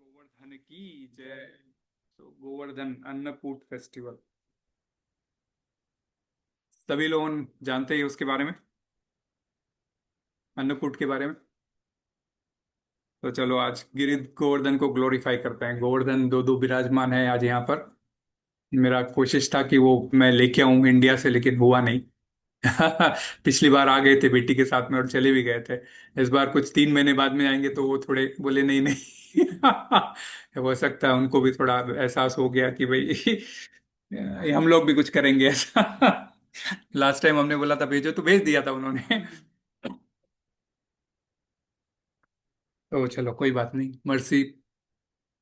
गोवर्धन की जय। तो गोवर्धन अन्नकूट फेस्टिवल सभी लोग जानते ही उसके बारे में, अन्नकूट के बारे में। तो चलो आज गिरी गोवर्धन को ग्लोरीफाई करते हैं। गोवर्धन दो दो विराजमान है आज यहाँ पर। मेरा कोशिश था कि वो मैं लेके आऊं इंडिया से, लेकिन हुआ नहीं। पिछली बार आ गए थे बेटी के साथ में और चले भी गए थे। इस बार कुछ 3 महीने बाद में आएंगे तो वो थोड़े बोले नहीं नहीं। हो सकता है उनको भी थोड़ा एहसास हो गया कि भाई हम लोग भी कुछ करेंगे ऐसा। लास्ट टाइम हमने बोला था भेजो तो भेज दिया था उन्होंने। तो चलो कोई बात नहीं, मर्सी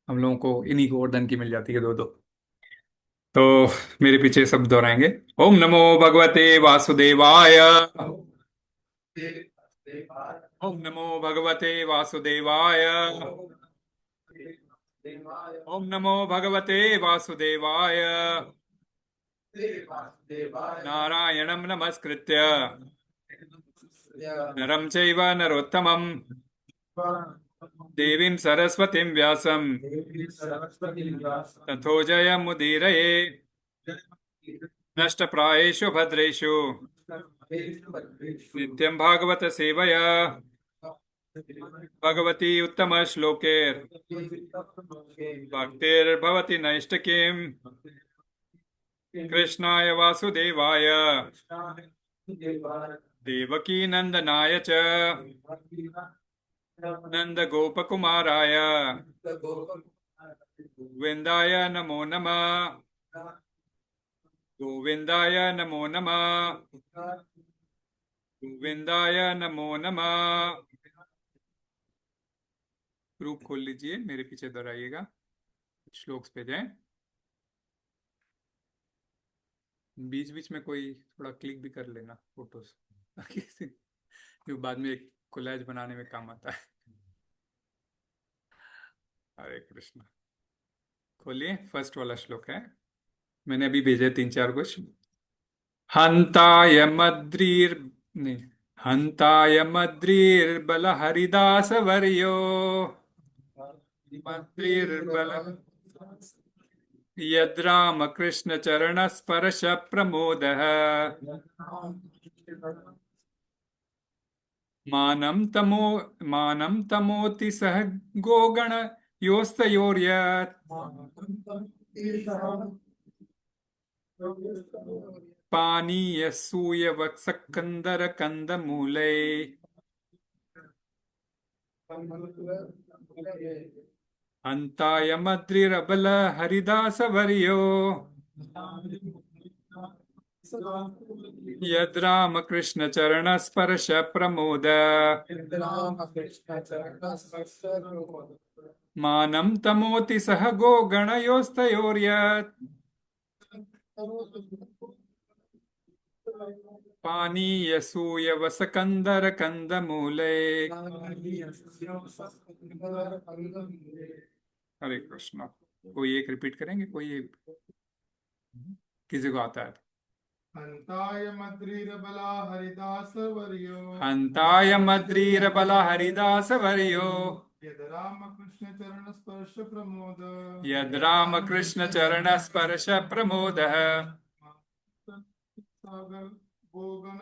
हम लोगों को इन्हीं गोवर्धन की मिल जाती है दो दो। तो मेरे पीछे सब दोहराएंगे। ओम नमो भगवते वासुदेवाय। ओम नमो भगवते वासुदेवाय। ओम नमो भगवते वासुदेवाय। नारायणं नमस्कृत्य नरं चैव नरोत्तमं देवीं सरस्वतीं व्यासं ततो जयमुदीरये। नष्टप्रायेषु भद्रेषु नित्यं भागवत सेवया भगवती उत्तम श्लोकेर भक्तिर्भवति नैष्टिकीम्। कृष्णाय वासुदेवाय देवकी नंदनाय च नंद गोपकुमाराय गोविंदाय नमो नमः। गोविंदाय नमो नमः। गोविंदाय नमो नमः। ग्रुप खोल लीजिए, मेरे पीछे दोहराइएगा, श्लोक्स पे जाएं। बीच बीच में कोई थोड़ा क्लिक भी कर लेना फोटोज, ताकि बाद में एक कोलैज बनाने में काम आता है। हरे कृष्ण। खोलिए, फर्स्ट वाला श्लोक है, मैंने अभी भेजे 3 4 कुछ। हंताय मद्रीर नहीं, हंताय मद्रीर्बल हरिदास वर्यो मद्रीर्बल यद्राम कृष्ण चरण स्पर्श प्रमोदः मानं तमोति सह गोगण योस्तयोर्यत् पानीय सूय वत्सकंदर कंदमूले हंताय मद्रिरबल हरिदास वर्यो यद्राम कृष्ण चरण स्पर्श प्रमोद मानं तमोति सह गो गणयोस्तयोर्यत् पानीय सूय वसकंदर कंदमूले। हरे कृष्णा। कोई एक रिपीट करेंगे, कोई एक किसी को आता है? हंताय मद्रीरबला हरिदास वर्यो हंताय मद्रीरबला हरिदास वर्यो यद राम कृष्ण चरण स्पर्श प्रमोद यद राम कृष्ण चरण स्पर्श प्रमोदः सागर गोगण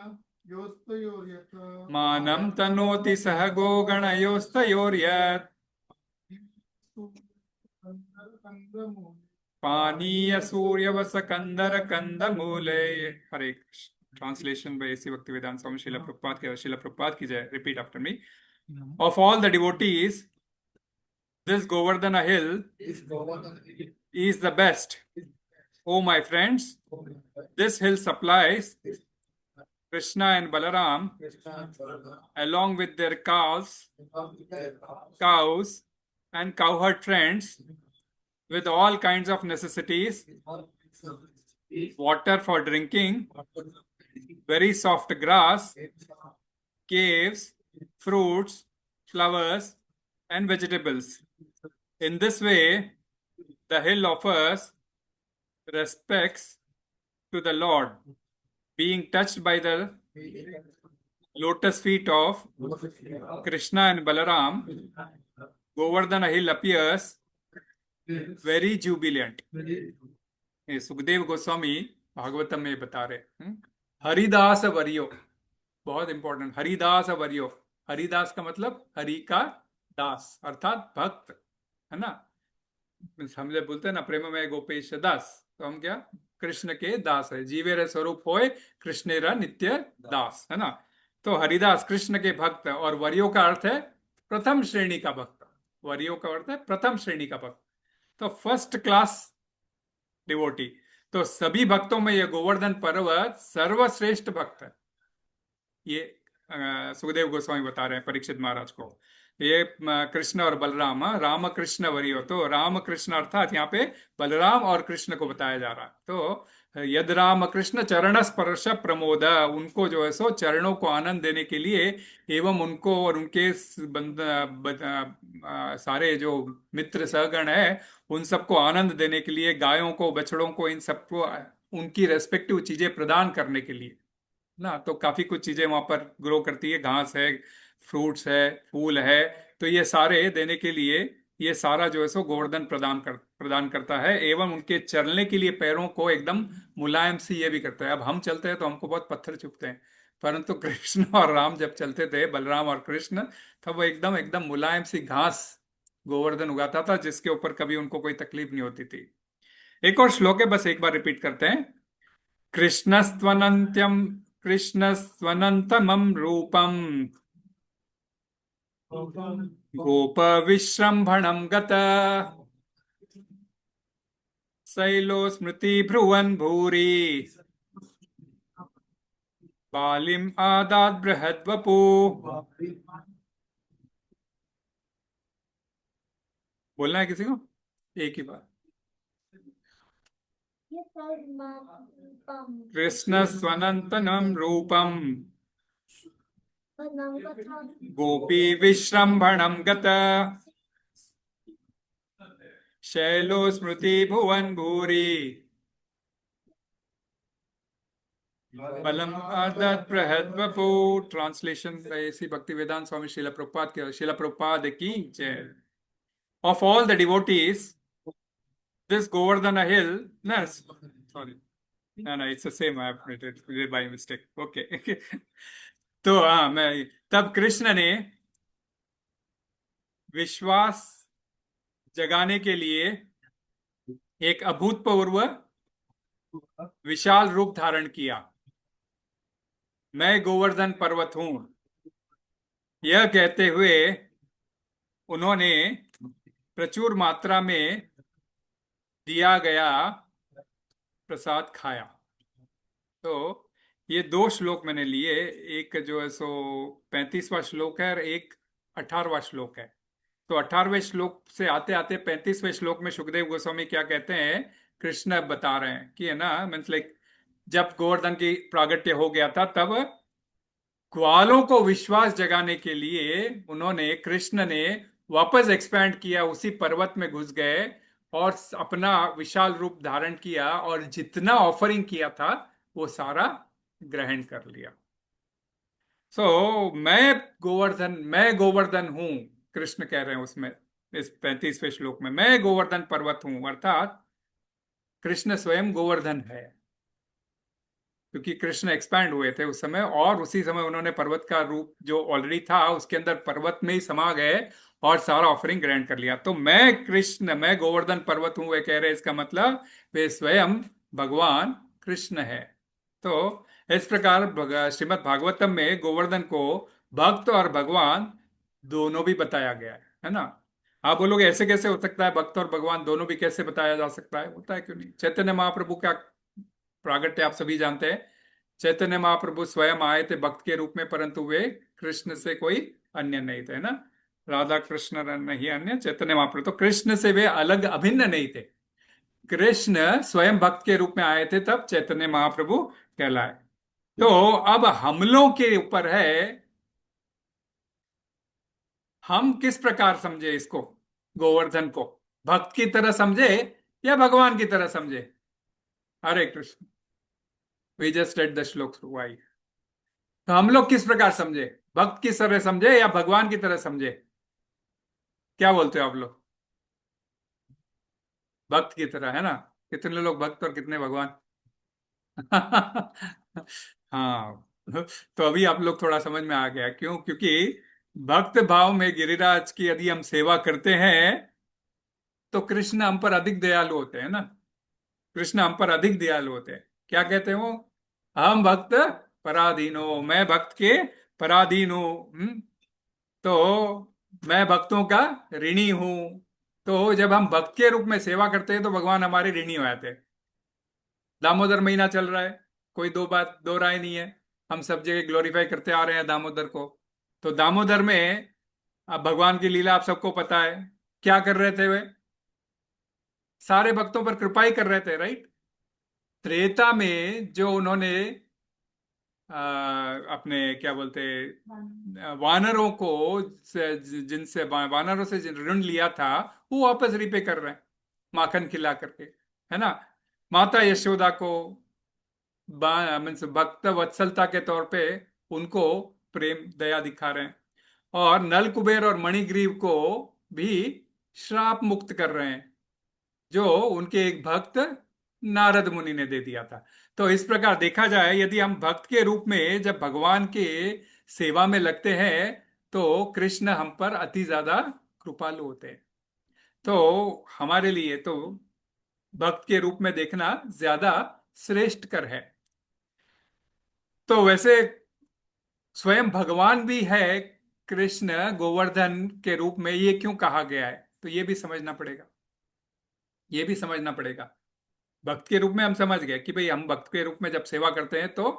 योस्तयोर्यत् मानं तनोति सह गोगणयोस्तयोर्यत् पानीय सूर्यवस कंदर कंदमूले। Hare Krishna. Translation by AC Bhaktivedanta Swami Srila Prabhupada की जय। Repeat after me. Of all the devotees this Govardhana hill is the best. Oh my friends, this hill supplies Krishna and Balaram along with their cows and cowherd friends with all kinds of necessities, water for drinking, very soft grass, caves, fruits, flowers, and vegetables. In this way, the hill offers respects to the Lord, being touched by the lotus feet of Krishna and Balaram. Govardhana hill appears very jubilant. ये सुखदेव गोस्वामी भागवतम में बता रहे हरिदास वर्यो, बहुत important, Haridas वर्यो। Haridas का मतलब हरि का दास अर्थात भक्त, है ना। हम जब बोलते हैं ना प्रेम में गोपेश दास, तो हम क्या, कृष्ण के दास है। जीवेर स्वरूप होए कृष्णेरा नित्य दास, है ना। तो हरिदास कृष्ण के भक्त, और वर्यो का अर्थ है प्रथम श्रेणी का भक्त। वर्यो का अर्थ है प्रथम श्रेणी का भक्त, तो फर्स्ट क्लास डिवोटी। तो सभी भक्तों में यह गोवर्धन पर्वत सर्वश्रेष्ठ भक्त है। ये सुखदेव गोस्वामी बता रहे हैं परीक्षित महाराज को। ये कृष्ण और बलराम, राम कृष्ण वरियो, तो राम कृष्ण अर्थात यहाँ पे बलराम और कृष्ण को बताया जा रहा है। तो यद राम कृष्ण चरण स्पर्श प्रमोद, उनको जो है सो चरणों को आनंद देने के लिए, एवं उनको और उनके सारे जो मित्र सहगण है उन सबको आनंद देने के लिए, गायों को बछड़ों को इन सबको उनकी रेस्पेक्टिव चीजें प्रदान करने के लिए ना। तो काफी कुछ चीजें वहां पर ग्रो करती है, घास है, फ्रूट्स है, फूल है। तो ये सारे देने के लिए ये सारा जो है सो गोवर्धन प्रदान करता है, एवं उनके चलने के लिए पैरों को एकदम मुलायम सी ये भी करता है। अब हम चलते हैं तो हमको बहुत पत्थर चुभते हैं, परंतु कृष्ण और राम जब चलते थे, बलराम और कृष्ण, तब वो एकदम एकदम मुलायम सी घास गोवर्धन उगाता था, जिसके ऊपर कभी उनको कोई तकलीफ नहीं होती थी। एक और श्लोक है, बस एक बार रिपीट करते हैं। कृष्णस्त्वनन्त्यं कृष्णस्त्वनन्तमं रूपं गोपविश्रम्भणं गत शैलो स्मृति भ्रुवन् भूरि बालिम् आदात् बृहद्वपु। बोलना है किसी को एक ही बार। कृष्णस्त्वनन्तमं रूपं गोपी विश्रम्भणं गत शैलो स्मृति भुवन भूरि बलम आदत बृहद्वपु। ट्रांसलेशन ऐसी भक्ति वेदांत स्वामी शिला प्रभुपाद की जय। Of all the devotees this Govardhan hill, no, sorry, no, it's the same, I have read it by mistake, okay. तो हाँ, मैं तब कृष्ण ने विश्वास जगाने के लिए एक अभूतपूर्व विशाल रूप धारण किया। मैं गोवर्धन पर्वत हूं, यह कहते हुए उन्होंने प्रचुर मात्रा में दिया गया प्रसाद खाया। तो ये दो श्लोक मैंने लिए, एक जो है सो 35वां श्लोक है और एक 18वां श्लोक है। तो 18वें श्लोक से आते आते 35वें श्लोक में सुखदेव गोस्वामी क्या कहते हैं, कृष्ण बता रहे हैं कि है ना, मीन्स लाइक जब गोवर्धन की प्रागट्य हो गया था, तब ग्वालों को विश्वास जगाने के लिए उन्होंने, कृष्ण ने वापस एक्सपैंड किया, उसी पर्वत में घुस गए और अपना विशाल रूप धारण किया, और जितना ऑफरिंग किया था वो सारा ग्रहण कर लिया। मैं गोवर्धन हूं, कृष्ण कह रहे हैं उसमें, इस 35वें श्लोक में, मैं गोवर्धन पर्वत हूं, अर्थात कृष्ण स्वयं गोवर्धन है, क्योंकि कृष्ण एक्सपैंड हुए थे उस समय, और उसी समय उन्होंने पर्वत का रूप जो ऑलरेडी था उसके अंदर पर्वत में ही समा गए और सारा ऑफरिंग ग्रहण कर लिया। तो मैं कृष्ण, मैं गोवर्धन पर्वत हूं, वे कह रहे हैं, इसका मतलब वे स्वयं भगवान कृष्ण है। तो इस प्रकार श्रीमद् भागवतम में गोवर्धन को भक्त और भगवान दोनों भी बताया गया है ना। आप बोलोगे ऐसे कैसे हो सकता है, भक्त और भगवान दोनों भी कैसे बताया जा सकता है, होता है क्यों नहीं। चैतन्य महाप्रभु का प्रागट्य आप सभी जानते हैं। चैतन्य महाप्रभु स्वयं आए थे भक्त के रूप में, परंतु वे कृष्ण से कोई अन्य नहीं थे ना। राधा कृष्ण नहीं अन्य, चैतन्य महाप्रभु तो कृष्ण से वे अलग अभिन्न नहीं थे। कृष्ण स्वयं भक्त के रूप में आए थे, तब चैतन्य महाप्रभु कहलाए। तो अब हम लोग के ऊपर है, हम किस प्रकार समझे इसको। गोवर्धन को भक्त की तरह समझे या भगवान की तरह समझे? Hare Krishna. We just read the shloka through. तो हम लोग किस प्रकार समझे? भक्त की तरह समझे या भगवान की तरह समझे? क्या बोलते हो आप लोग? भक्त की तरह, है ना? कितने लोग भक्त और कितने भगवान? हाँ। तो अभी आप लोग थोड़ा समझ में आ गया क्यों? क्योंकि भक्त भाव में गिरिराज की यदि हम सेवा करते हैं तो कृष्ण हम पर अधिक दयालु होते हैं ना। कृष्ण हम पर अधिक दयालु होते हैं। क्या कहते हैं वो? हम भक्त पराधीन हो, मैं भक्त के पराधीन हूं। तो मैं भक्तों का ऋणी हूं। तो जब हम भक्त के रूप में सेवा करते हैं तो भगवान हमारे ऋणी हो जाते हैं। दामोदर महीना चल रहा है, कोई दो राय नहीं है। हम सब जगह ग्लोरीफाई करते आ रहे हैं दामोदर को। तो दामोदर में अब भगवान की लीला आप सबको पता है। क्या कर रहे थे वे? सारे भक्तों पर कृपा ही कर रहे थे, राइट? त्रेता में जो उन्होंने अपने क्या बोलते, वानरों को वानरों से जिन ऋण लिया था वो वापस रिपे कर रहे हैं, माखन खिला करके, है ना? माता यशोदा को मीन्स भक्त वत्सलता के तौर पे उनको प्रेम दया दिखा रहे हैं। और नल कुबेर और मणिग्रीव को भी श्राप मुक्त कर रहे हैं, जो उनके एक भक्त नारद मुनि ने दे दिया था। तो इस प्रकार देखा जाए, यदि हम भक्त के रूप में जब भगवान के सेवा में लगते हैं तो कृष्ण हम पर अति ज्यादा कृपालु होते हैं। तो हमारे लिए तो भक्त के रूप में देखना ज्यादा श्रेष्ठ कर है। तो वैसे स्वयं भगवान भी है कृष्ण गोवर्धन के रूप में, ये क्यों कहा गया है? तो ये भी समझना पड़ेगा। ये भी समझना पड़ेगा। भक्त के रूप में हम समझ गए कि भाई हम भक्त के रूप में जब सेवा करते हैं तो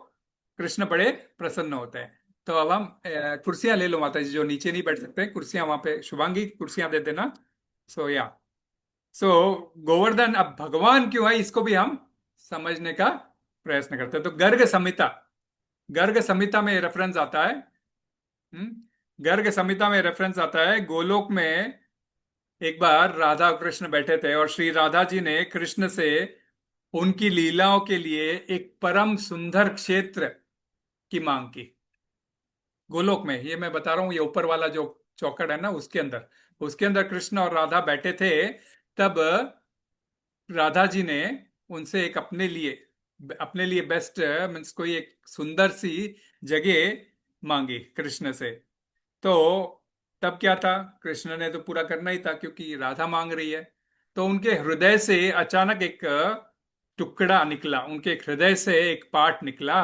कृष्ण बड़े प्रसन्न होते हैं। तो अब हम कुर्सियां ले लो माता जी, जो नीचे नहीं बैठ सकते कुर्सियां वहां पे, शुभांगी कुर्सियां दे देना। सो या सो गोवर्धन अब भगवान क्यों है, इसको भी हम समझने का प्रयत्न करते हैं। तो गर्ग संहिता में रेफरेंस आता है। गर्ग संहिता में रेफरेंस आता है, गोलोक में एक बार राधा और कृष्ण बैठे थे और श्री राधा जी ने कृष्ण से उनकी लीलाओं के लिए एक परम सुंदर क्षेत्र की मांग की। गोलोक में, ये मैं बता रहा हूं, ये ऊपर वाला जो चौकड़ है ना, उसके अंदर कृष्ण और राधा बैठे थे। तब राधा जी ने उनसे एक अपने लिए बेस्ट मीन्स कोई एक सुंदर सी जगह मांगी कृष्ण से। तो तब क्या था, कृष्ण ने तो पूरा करना ही था क्योंकि राधा मांग रही है। तो उनके हृदय से अचानक एक टुकड़ा निकला, उनके हृदय से एक पार्ट निकला।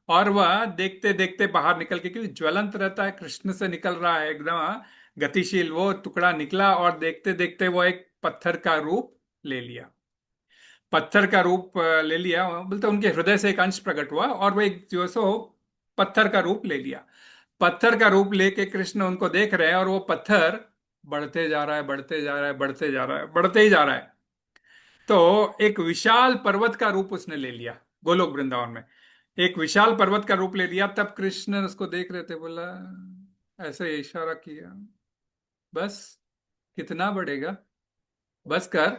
और वह देखते देखते बाहर निकल के, क्योंकि ज्वलंत रहता है, कृष्ण से निकल रहा है एकदम गतिशील, वो टुकड़ा निकला और देखते देखते वो एक पत्थर का रूप ले लिया। पत्थर का रूप ले लिया, बोलते उनके हृदय से एक अंश प्रकट हुआ और वो एक जो सो पत्थर का रूप ले लिया। पत्थर का रूप लेके कृष्ण उनको देख रहे हैं और वो पत्थर बढ़ते जा रहा है, बढ़ते जा रहा है, बढ़ते जा रहा है, बढ़ते ही जा रहा है। तो एक विशाल पर्वत का रूप उसने ले लिया गोलोक वृंदावन में। एक विशाल पर्वत का रूप ले लिया। तब कृष्ण उसको देख रहे थे, बोला, ऐसे इशारा किया, बस, कितना बढ़ेगा, बस कर।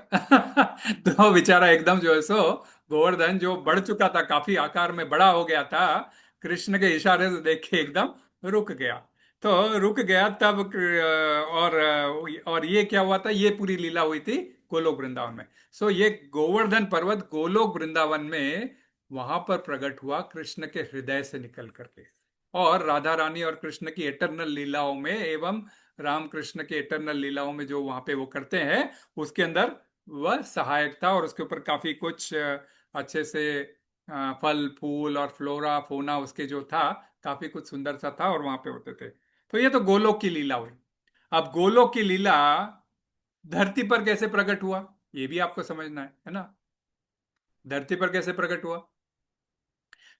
तो बेचारा एकदम जो है सो गोवर्धन जो बढ़ चुका था, काफी आकार में बड़ा हो गया था, कृष्ण के इशारे से देख के एकदम रुक गया। तो रुक गया तब और ये क्या हुआ था, ये पूरी लीला हुई थी गोलोक वृंदावन में। सो ये गोवर्धन पर्वत गोलोक वृंदावन में वहां पर प्रकट हुआ कृष्ण के हृदय से निकल करके। और राधा रानी और कृष्ण की एटर्नल लीलाओं में एवं राम कृष्ण के इटरनल लीलाओं में जो वहां पे वो करते हैं, उसके अंदर वह सहायक था। और उसके ऊपर काफी कुछ अच्छे से फल फूल और फ्लोरा फोना उसके जो था, काफी कुछ सुंदर सा था और वहां पे होते थे। तो ये तो गोलोक की लीला हुई। अब गोलोक की लीला धरती पर कैसे प्रकट हुआ, ये भी आपको समझना है ना? धरती पर कैसे प्रकट हुआ?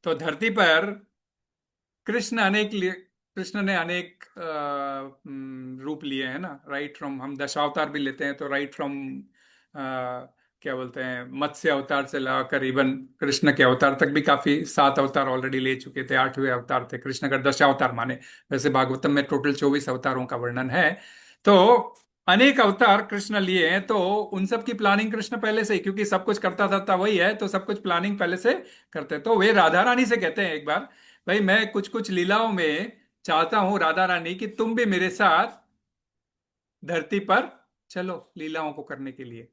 तो धरती पर कृष्ण ने अनेक रूप लिए हैं ना, राइट फ्रॉम, हम दशावतार भी लेते हैं तो राइट फ्रॉम क्या बोलते हैं, मत्स्य अवतार से लाकर इवन कृष्ण के अवतार तक भी काफी, 7 अवतार ऑलरेडी ले चुके थे, 8वें अवतार थे कृष्ण का, दशावतार माने। वैसे भागवतम में टोटल 24 अवतारों का वर्णन है। तो अनेक अवतार कृष्ण लिए हैं, तो उन सब की प्लानिंग कृष्ण पहले से ही, क्योंकि सब कुछ करता था वही है, तो सब कुछ प्लानिंग पहले से करते। तो वे राधा रानी से कहते हैं एक बार, भाई मैं कुछ कुछ लीलाओं में चाहता हूं राधा रानी कि तुम भी मेरे साथ धरती पर चलो लीलाओं को करने के लिए।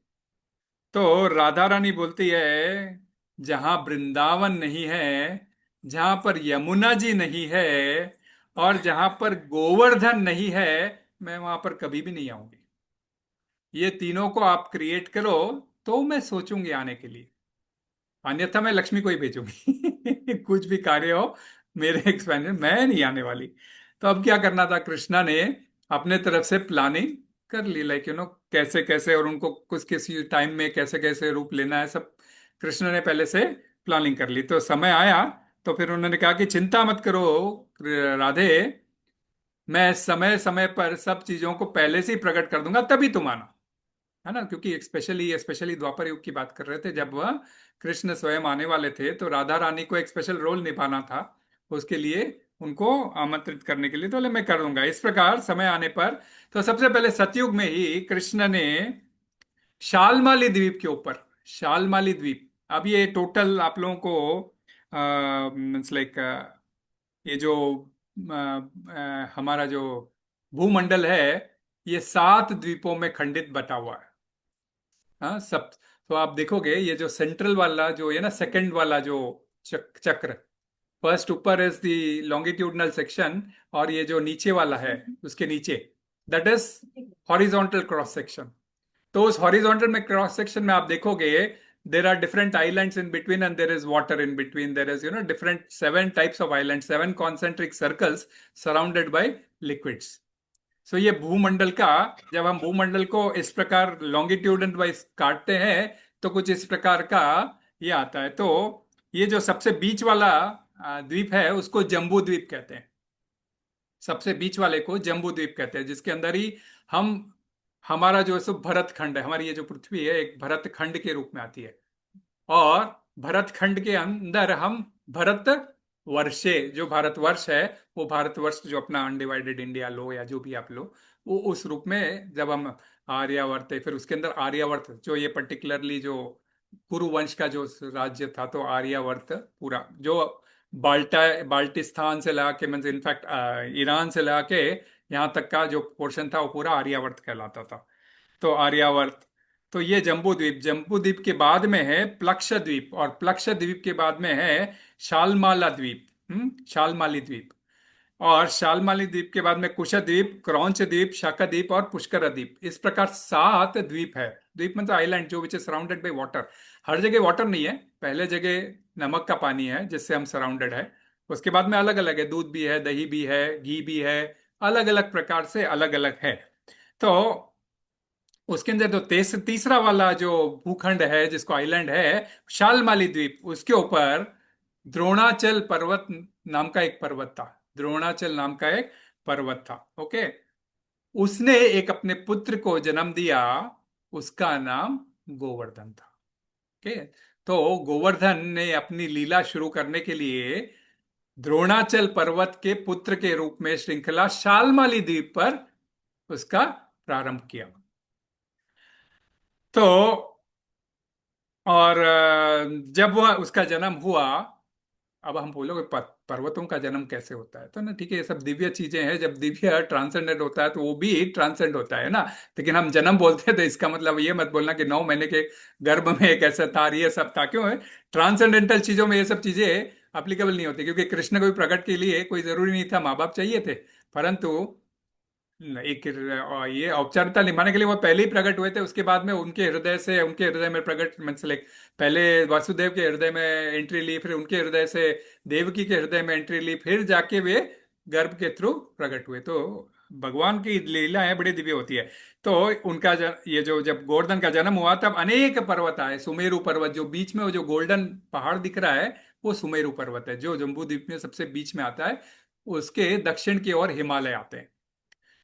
तो राधा रानी बोलती है, जहां वृंदावन नहीं है, जहां पर यमुना जी नहीं है, और जहां पर गोवर्धन नहीं है, मैं वहां पर कभी भी नहीं आऊंगी। ये तीनों को आप क्रिएट करो तो मैं सोचूंगी आने के लिए, अन्यथा मैं लक्ष्मी को ही भेजूंगी। कुछ भी कार्य हो मेरे एक्सपेंशन, मैं नहीं आने वाली। तो अब क्या करना था, कृष्णा ने अपने तरफ से प्लानिंग कर ली, लाइक कैसे कैसे, और उनको कुछ किसी टाइम में कैसे कैसे रूप लेना है, सब कृष्ण ने पहले से प्लानिंग कर ली। तो समय आया तो फिर उन्होंने कहा कि चिंता मत करो राधे, मैं समय समय पर सब चीजों को पहले से ही प्रकट कर दूंगा, तभी तुम आना, है ना। क्योंकि स्पेशली स्पेशली द्वापर युग की बात कर रहे थे, जब वह कृष्ण स्वयं आने वाले थे, तो राधा रानी को एक स्पेशल रोल निभाना था, उसके लिए उनको आमंत्रित करने के लिए, तो बोले मैं कर दूंगा इस प्रकार समय आने पर। तो सबसे पहले सतयुग में ही कृष्ण ने शालमाली द्वीप के ऊपर, शालमाली द्वीप, अब ये टोटल आप लोगों को मीन्स लाइक ये जो हमारा जो भूमंडल है, ये 7 द्वीपों में खंडित बटा हुआ है। हाँ सब। तो आप देखोगे ये जो सेंट्रल वाला जो है ना, सेकंड वाला जो चक्र, फर्स्ट ऊपर इज द लॉन्गिट्यूडनल सेक्शन, और ये जो नीचे वाला है उसके नीचे, that is horizontal cross section. तो उस हॉरिजॉन्टल में क्रॉस सेक्शन में आप देखोगे there are different islands in between, and there is water in between, there is different 7 types of island, 7 concentric surrounded by liquids. So ये भूमंडल का, जब हम भूमंडल को इस प्रकार लॉन्गिट्यूडन वाइज काटते हैं, तो कुछ इस प्रकार का ये आता है। तो ये जो सबसे बीच वाला द्वीप है उसको जम्बू द्वीप कहते हैं। सबसे बीच वाले को जम्बू द्वीप कहते हैं, जिसके अंदर ही हम, हमारा जो है सो भरत खंड है, हमारी ये जो पृथ्वी है एक भरत खंड के रूप में आती है। और भरत खंड के अंदर हम भरत वर्षे, जो भारतवर्ष है, वो भारतवर्ष जो अपना अनडिवाइडेड इंडिया लो या जो भी आप लो, वो उस रूप में जब हम आर्यावर्त है, फिर उसके अंदर आर्यावर्त जो ये पर्टिकुलरली जो कुरुवंश का जो राज्य था, तो आर्यावर्त पूरा जो बाल्टिस्तान से लगा के, मीन्स इनफैक्ट ईरान से लगा के यहाँ तक का जो पोर्शन था वो पूरा आर्यावर्त कहलाता था। तो आर्यावर्त। तो ये जम्बू द्वीप, जम्बू द्वीप के बाद में है प्लक्ष द्वीप, और प्लक्ष द्वीप के बाद में है शालमाला द्वीप, शालमाली द्वीप। और शालमाली द्वीप के बाद में कुश द्वीप, क्रौंच द्वीप, शक द्वीप और पुष्कर द्वीप, इस प्रकार 7 द्वीप है। द्वीप मतलब आइलैंड जो which is surrounded by water. हर जगह वाटर नहीं है, पहले जगह नमक का पानी है जिससे हम सराउंडेड है। उसके बाद में अलग अलग है, दूध भी है, दही भी है, घी भी है, अलग अलग प्रकार से अलग अलग है। तो उसके अंदर जो तीसरा वाला जो भूखंड है जिसको आइलैंड है, शालमाली द्वीप, उसके ऊपर द्रोणाचल पर्वत नाम का एक पर्वत था। द्रोणाचल नाम का एक पर्वत था। ओके। उसने एक अपने पुत्र को जन्म दिया, उसका नाम गोवर्धन था। ओके। तो गोवर्धन ने अपनी लीला शुरू करने के लिए द्रोणाचल पर्वत के पुत्र के रूप में श्रृंखला शालमाली द्वीप पर उसका प्रारंभ किया। तो और जब वह उसका जन्म हुआ, अब हम बोलोगे पर्वतों का जन्म कैसे होता है, तो ना ठीक है, ये सब दिव्य चीजें हैं, जब दिव्य ट्रांसेंडेंट होता है तो वो भी ट्रांसेंड होता है ना। लेकिन हम जन्म बोलते हैं तो इसका मतलब ये मत बोलना कि 9 महीने के गर्भ में एक ऐसा था, ये सब था। क्यों है, ट्रांसेंडेंटल चीजों में ये सब चीजें अप्लीकेबल नहीं होती, क्योंकि कृष्ण को भी प्रकट के लिए कोई जरूरी नहीं था, माँ बाप चाहिए थे। परंतु एक ये औपचारिकता निभाने के लिए वो पहले ही प्रकट हुए थे, उसके बाद में उनके हृदय से, उनके हृदय में प्रकट मीन्स लाइक, पहले वासुदेव के हृदय में एंट्री ली, फिर उनके हृदय से देवकी के हृदय में एंट्री ली, फिर जाके वे गर्भ के थ्रू प्रकट हुए। तो भगवान की लीलाएं बड़ी दिव्य होती है। तो उनका ये जो जब गोवर्धन का जन्म हुआ, तब अनेक पर्वत आए, सुमेरु पर्वत जो बीच में वो जो गोल्डन पहाड़ दिख रहा है, वो सुमेरु पर्वत है, जो जम्बू द्वीप में सबसे बीच में आता है। उसके दक्षिण की ओर हिमालय आते हैं।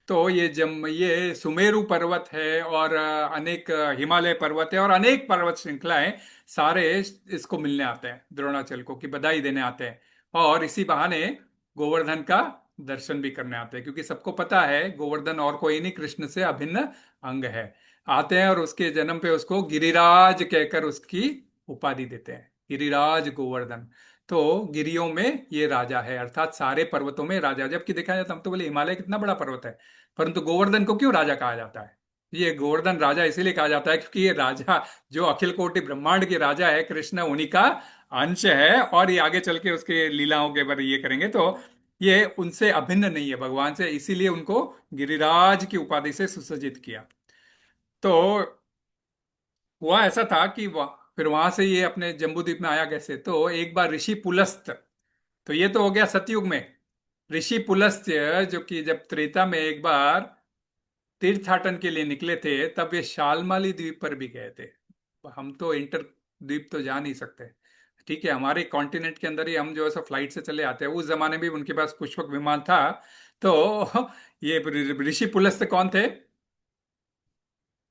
तो ये सुमेरु पर्वत है, और अनेक हिमालय पर्वत है, और अनेक पर्वत श्रृंखलाएं, सारे इसको मिलने आते हैं द्रोणाचल को, कि बधाई देने आते हैं। और इसी बहाने गोवर्धन का दर्शन भी करने आते हैं, क्योंकि सबको पता है गोवर्धन और कोई नहीं, कृष्ण से अभिन्न अंग है। आते हैं और उसके जन्म पे उसको गिरिराज कहकर उसकी उपाधि देते हैं, गिरिराज गोवर्धन। तो गिरियों में ये राजा है, अर्थात सारे पर्वतों में राजा। जबकि देखा जाए तो हम तो बोले हिमालय कितना बड़ा पर्वत है, परंतु गोवर्धन को क्यों राजा कहा जाता है? ये गोवर्धन राजा इसीलिए कहा जाता है क्योंकि ये राजा जो अखिल कोटि ब्रह्मांड के राजा है, कृष्ण उन्हीं का अंश है। और ये आगे चल के उसके लीलाओं के बारे ये करेंगे, तो ये उनसे अभिन्न नहीं है भगवान से, इसीलिए उनको गिरिराज की उपाधि से सुसज्जित किया। तो हुआ ऐसा था कि फिर वहां से ये अपने जम्बूद्वीप में आया कैसे, तो एक बार ऋषि पुलस्त, तो ये तो हो गया सतयुग में। ऋषि पुलस्त्य जो कि जब त्रेता में एक बार तीर्थाटन के लिए निकले थे, तब ये शालमाली द्वीप पर भी गए थे। हम तो इंटर द्वीप तो जा नहीं सकते, ठीक है, हमारे कॉन्टिनेंट के अंदर ही हम जो है सो फ्लाइट से चले आते हैं। उस जमाने में भी उनके पास पुष्पक विमान था। तो ये ऋषि पुलस्त कौन थे?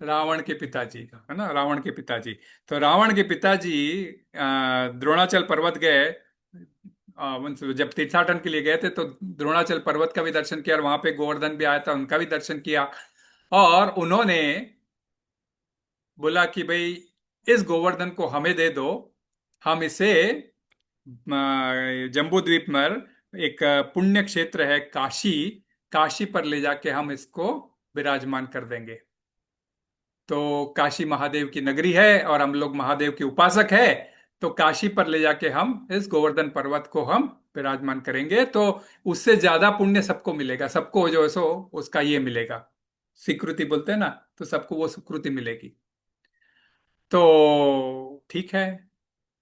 रावण के पिताजी, है ना, रावण के पिताजी। तो रावण के पिताजी द्रोणाचल पर्वत गए। जब तीर्थाटन के लिए गए थे तो द्रोणाचल पर्वत का भी दर्शन किया, और वहां पे गोवर्धन भी आया था, उनका भी दर्शन किया। और उन्होंने बोला कि भाई इस गोवर्धन को हमें दे दो, हम इसे जम्बू द्वीप पर एक पुण्य क्षेत्र है काशी, काशी पर ले जाके हम इसको विराजमान कर देंगे। तो काशी महादेव की नगरी है और हम लोग महादेव के उपासक है, तो काशी पर ले जाके हम इस गोवर्धन पर्वत को हम विराजमान करेंगे, तो उससे ज्यादा पुण्य सबको मिलेगा, सबको जो है सो उसका ये मिलेगा, स्वीकृति बोलते हैं ना, तो सबको वो स्वीकृति मिलेगी। तो ठीक है,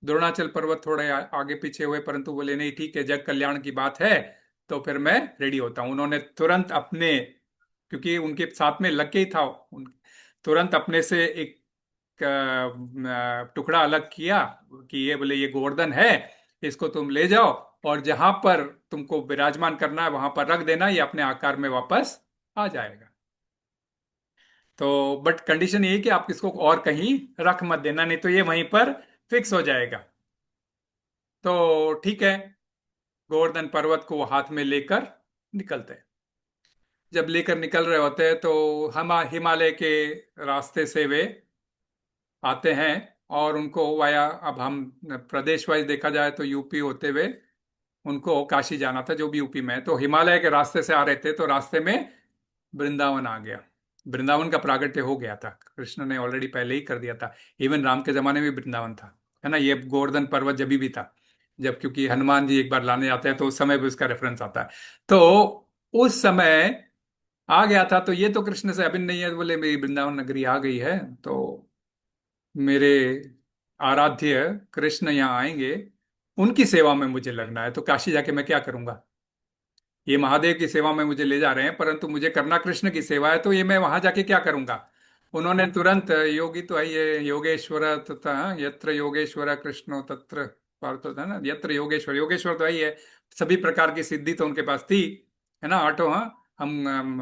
द्रोणाचल पर्वत थोड़े आगे पीछे हुए, परंतु बोले नहीं ठीक है, जग कल्याण की बात है, तो फिर मैं रेडी होता हूं। उन्होंने तुरंत अपने, क्योंकि उनके साथ में लग के ही था तुरंत अपने से एक टुकड़ा अलग किया कि ये बोले ये गोवर्धन है, इसको तुम ले जाओ और जहां पर तुमको विराजमान करना है वहां पर रख देना, ये अपने आकार में वापस आ जाएगा। तो बट कंडीशन ये है कि आप इसको और कहीं रख मत देना, नहीं तो ये वहीं पर फिक्स हो जाएगा। तो ठीक है, गोवर्धन पर्वत को वो हाथ में लेकर निकलते हैं। जब लेकर निकल रहे होते हैं तो हम हिमालय के रास्ते से वे आते हैं, और उनको वाया, अब हम प्रदेश वाइज देखा जाए तो यूपी होते हुए उनको काशी जाना था, जो भी यूपी में है। तो हिमालय के रास्ते से आ रहे थे, तो रास्ते में वृंदावन आ गया। वृंदावन का प्रागट्य हो गया था, कृष्ण ने ऑलरेडी पहले ही कर दिया था। इवन राम के जमाने में वृंदावन था, है ना, ये गोवर्धन पर्वत जब भी था, जब क्योंकि हनुमान जी एक बार लाने आते हैं तो उस समय भी उसका रेफरेंस आता है। तो उस समय आ गया था, तो ये तो कृष्ण से अभिन्न नहीं है, तो बोले मेरी वृंदावन नगरी आ गई है, तो मेरे आराध्य कृष्ण यहाँ आएंगे, उनकी सेवा में मुझे लगना है, तो काशी जाके मैं क्या करूंगा? ये महादेव की सेवा में मुझे ले जा रहे हैं, परंतु मुझे करना कृष्ण की सेवा है, तो ये मैं वहां जाके क्या करूंगा? उन्होंने तुरंत, योगी तो है ये योगेश्वर तथा यत्र योगेश्वर कृष्णो तत्र पार्थो, था ना, यत्र योगेश्वर, योगेश्वर तो है ही है, सभी प्रकार की सिद्धि तो उनके पास थी, है ना, आठों। हाँ, हम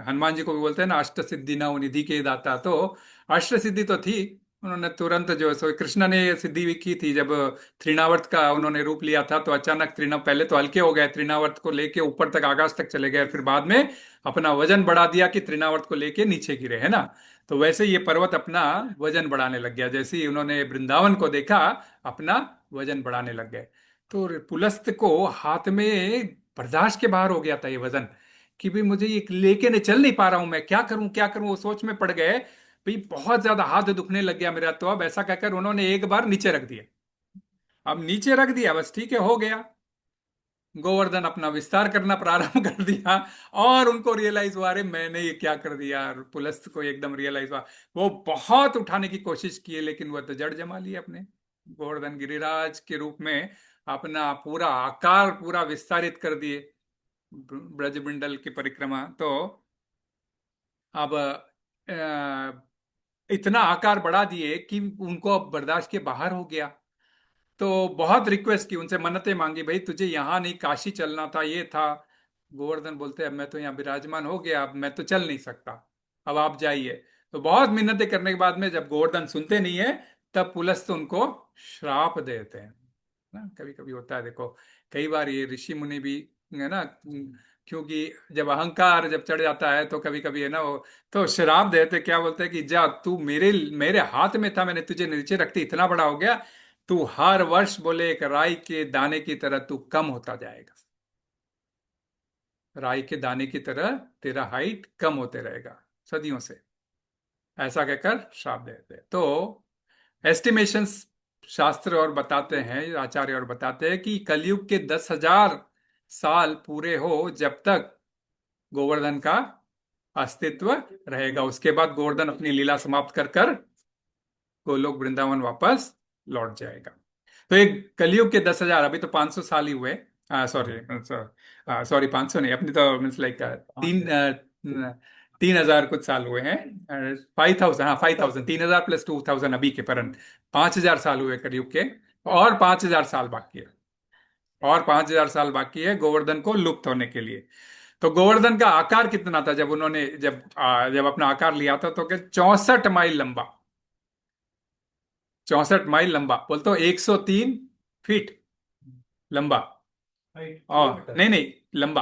हनुमान जी को भी बोलते हैं ना अष्ट सिद्धि नव निधि के दाता, तो अष्ट सिद्धि तो थी। उन्होंने तुरंत जो है सो कृष्ण ने ये सिद्धि भी की थी, जब तृणावर्त का उन्होंने रूप लिया था, तो अचानक तृण पहले तो हल्के हो गए, तृणावर्त को लेके ऊपर तक आकाश तक चले गए, फिर बाद में अपना वजन बढ़ा दिया कि तृणावर्त को लेके नीचे गिरे, है ना। तो वैसे ये पर्वत अपना वजन बढ़ाने लग गया, जैसे ही उन्होंने वृंदावन को देखा, अपना वजन बढ़ाने लग गए। तो पुलस्त को हाथ में बर्दाश्त के बाहर हो गया था ये वजन, कि भाई मुझे ये लेके नहीं, चल नहीं पा रहा हूं, मैं क्या करूं क्या करूं, वो सोच में पड़ गए। भाई बहुत ज्यादा हाथ दुखने लग गया मेरा, तो अब ऐसा कहकर उन्होंने एक बार नीचे रख दिया। अब नीचे रख दिया, बस ठीक है, हो गया। गोवर्धन अपना विस्तार करना प्रारंभ कर दिया, और उनको रियलाइज हुआ अरे मैंने ये क्या कर दिया, और पुलस्त को एकदम रियलाइज हुआ। वो बहुत उठाने की कोशिश की, लेकिन वह तो जड़ जमा लिया अपने, गोवर्धन गिरिराज के रूप में अपना पूरा आकार पूरा विस्तारित कर दिए, ब्रजमंडल की परिक्रमा। तो अब इतना आकार बढ़ा दिए कि उनको अब बर्दाश्त के बाहर हो गया। तो बहुत रिक्वेस्ट की, उनसे मन्नतें मांगी, भाई तुझे यहाँ नहीं काशी चलना था, ये था। गोवर्धन बोलते अब मैं तो यहाँ विराजमान हो गया, अब मैं तो चल नहीं सकता, अब आप जाइए। तो बहुत मिन्नतें करने के बाद में जब गोवर्धन सुनते नहीं है, तब पुलस्त उनको श्राप देते हैं ना। कभी कभी होता है देखो, कई बार ये ऋषि मुनि भी, है ना, क्योंकि जब अहंकार जब चढ़ जाता है तो कभी कभी है ना वो, तो श्राप देते, क्या बोलते हैं कि जा तू मेरे मेरे हाथ में था, मैंने तुझे नीचे रखती, इतना बड़ा हो गया, तू हर वर्ष बोले एक राई के दाने की तरह तू कम होता जाएगा, राई के दाने की तरह तेरा हाइट कम होते रहेगा सदियों से, ऐसा कहकर श्राप देते हैं। तो एस्टिमेशंस शास्त्र और बताते हैं, आचार्य और बताते हैं कि कलयुग के 10,000 साल पूरे हो जब तक गोवर्धन का अस्तित्व रहेगा, उसके बाद गोवर्धन अपनी लीला समाप्त कर कर गोलोक वृंदावन वापस लौट जाएगा। तो एक कलयुग के 10,000, अभी तो 500 साल ही हुए, सॉरी सॉरी 500 नहीं, अपनी तो मीन्स लाइक 3,000 कुछ साल हुए हैं, 5,000, हाँ 5,000, 3,000 प्लस 2,000 अभी के, परन 5,000 साल हुए कलयुग के, और 5,000 साल बाकी है, और 5,000 साल बाकी है गोवर्धन को लुप्त होने के लिए। तो गोवर्धन का आकार कितना था जब उन्होंने जब अपना आकार लिया था, तो क्या 64 माइल लंबा, 64 माइल लंबा, बोल तो 103 फीट लंबा, और नहीं नहीं लंबा,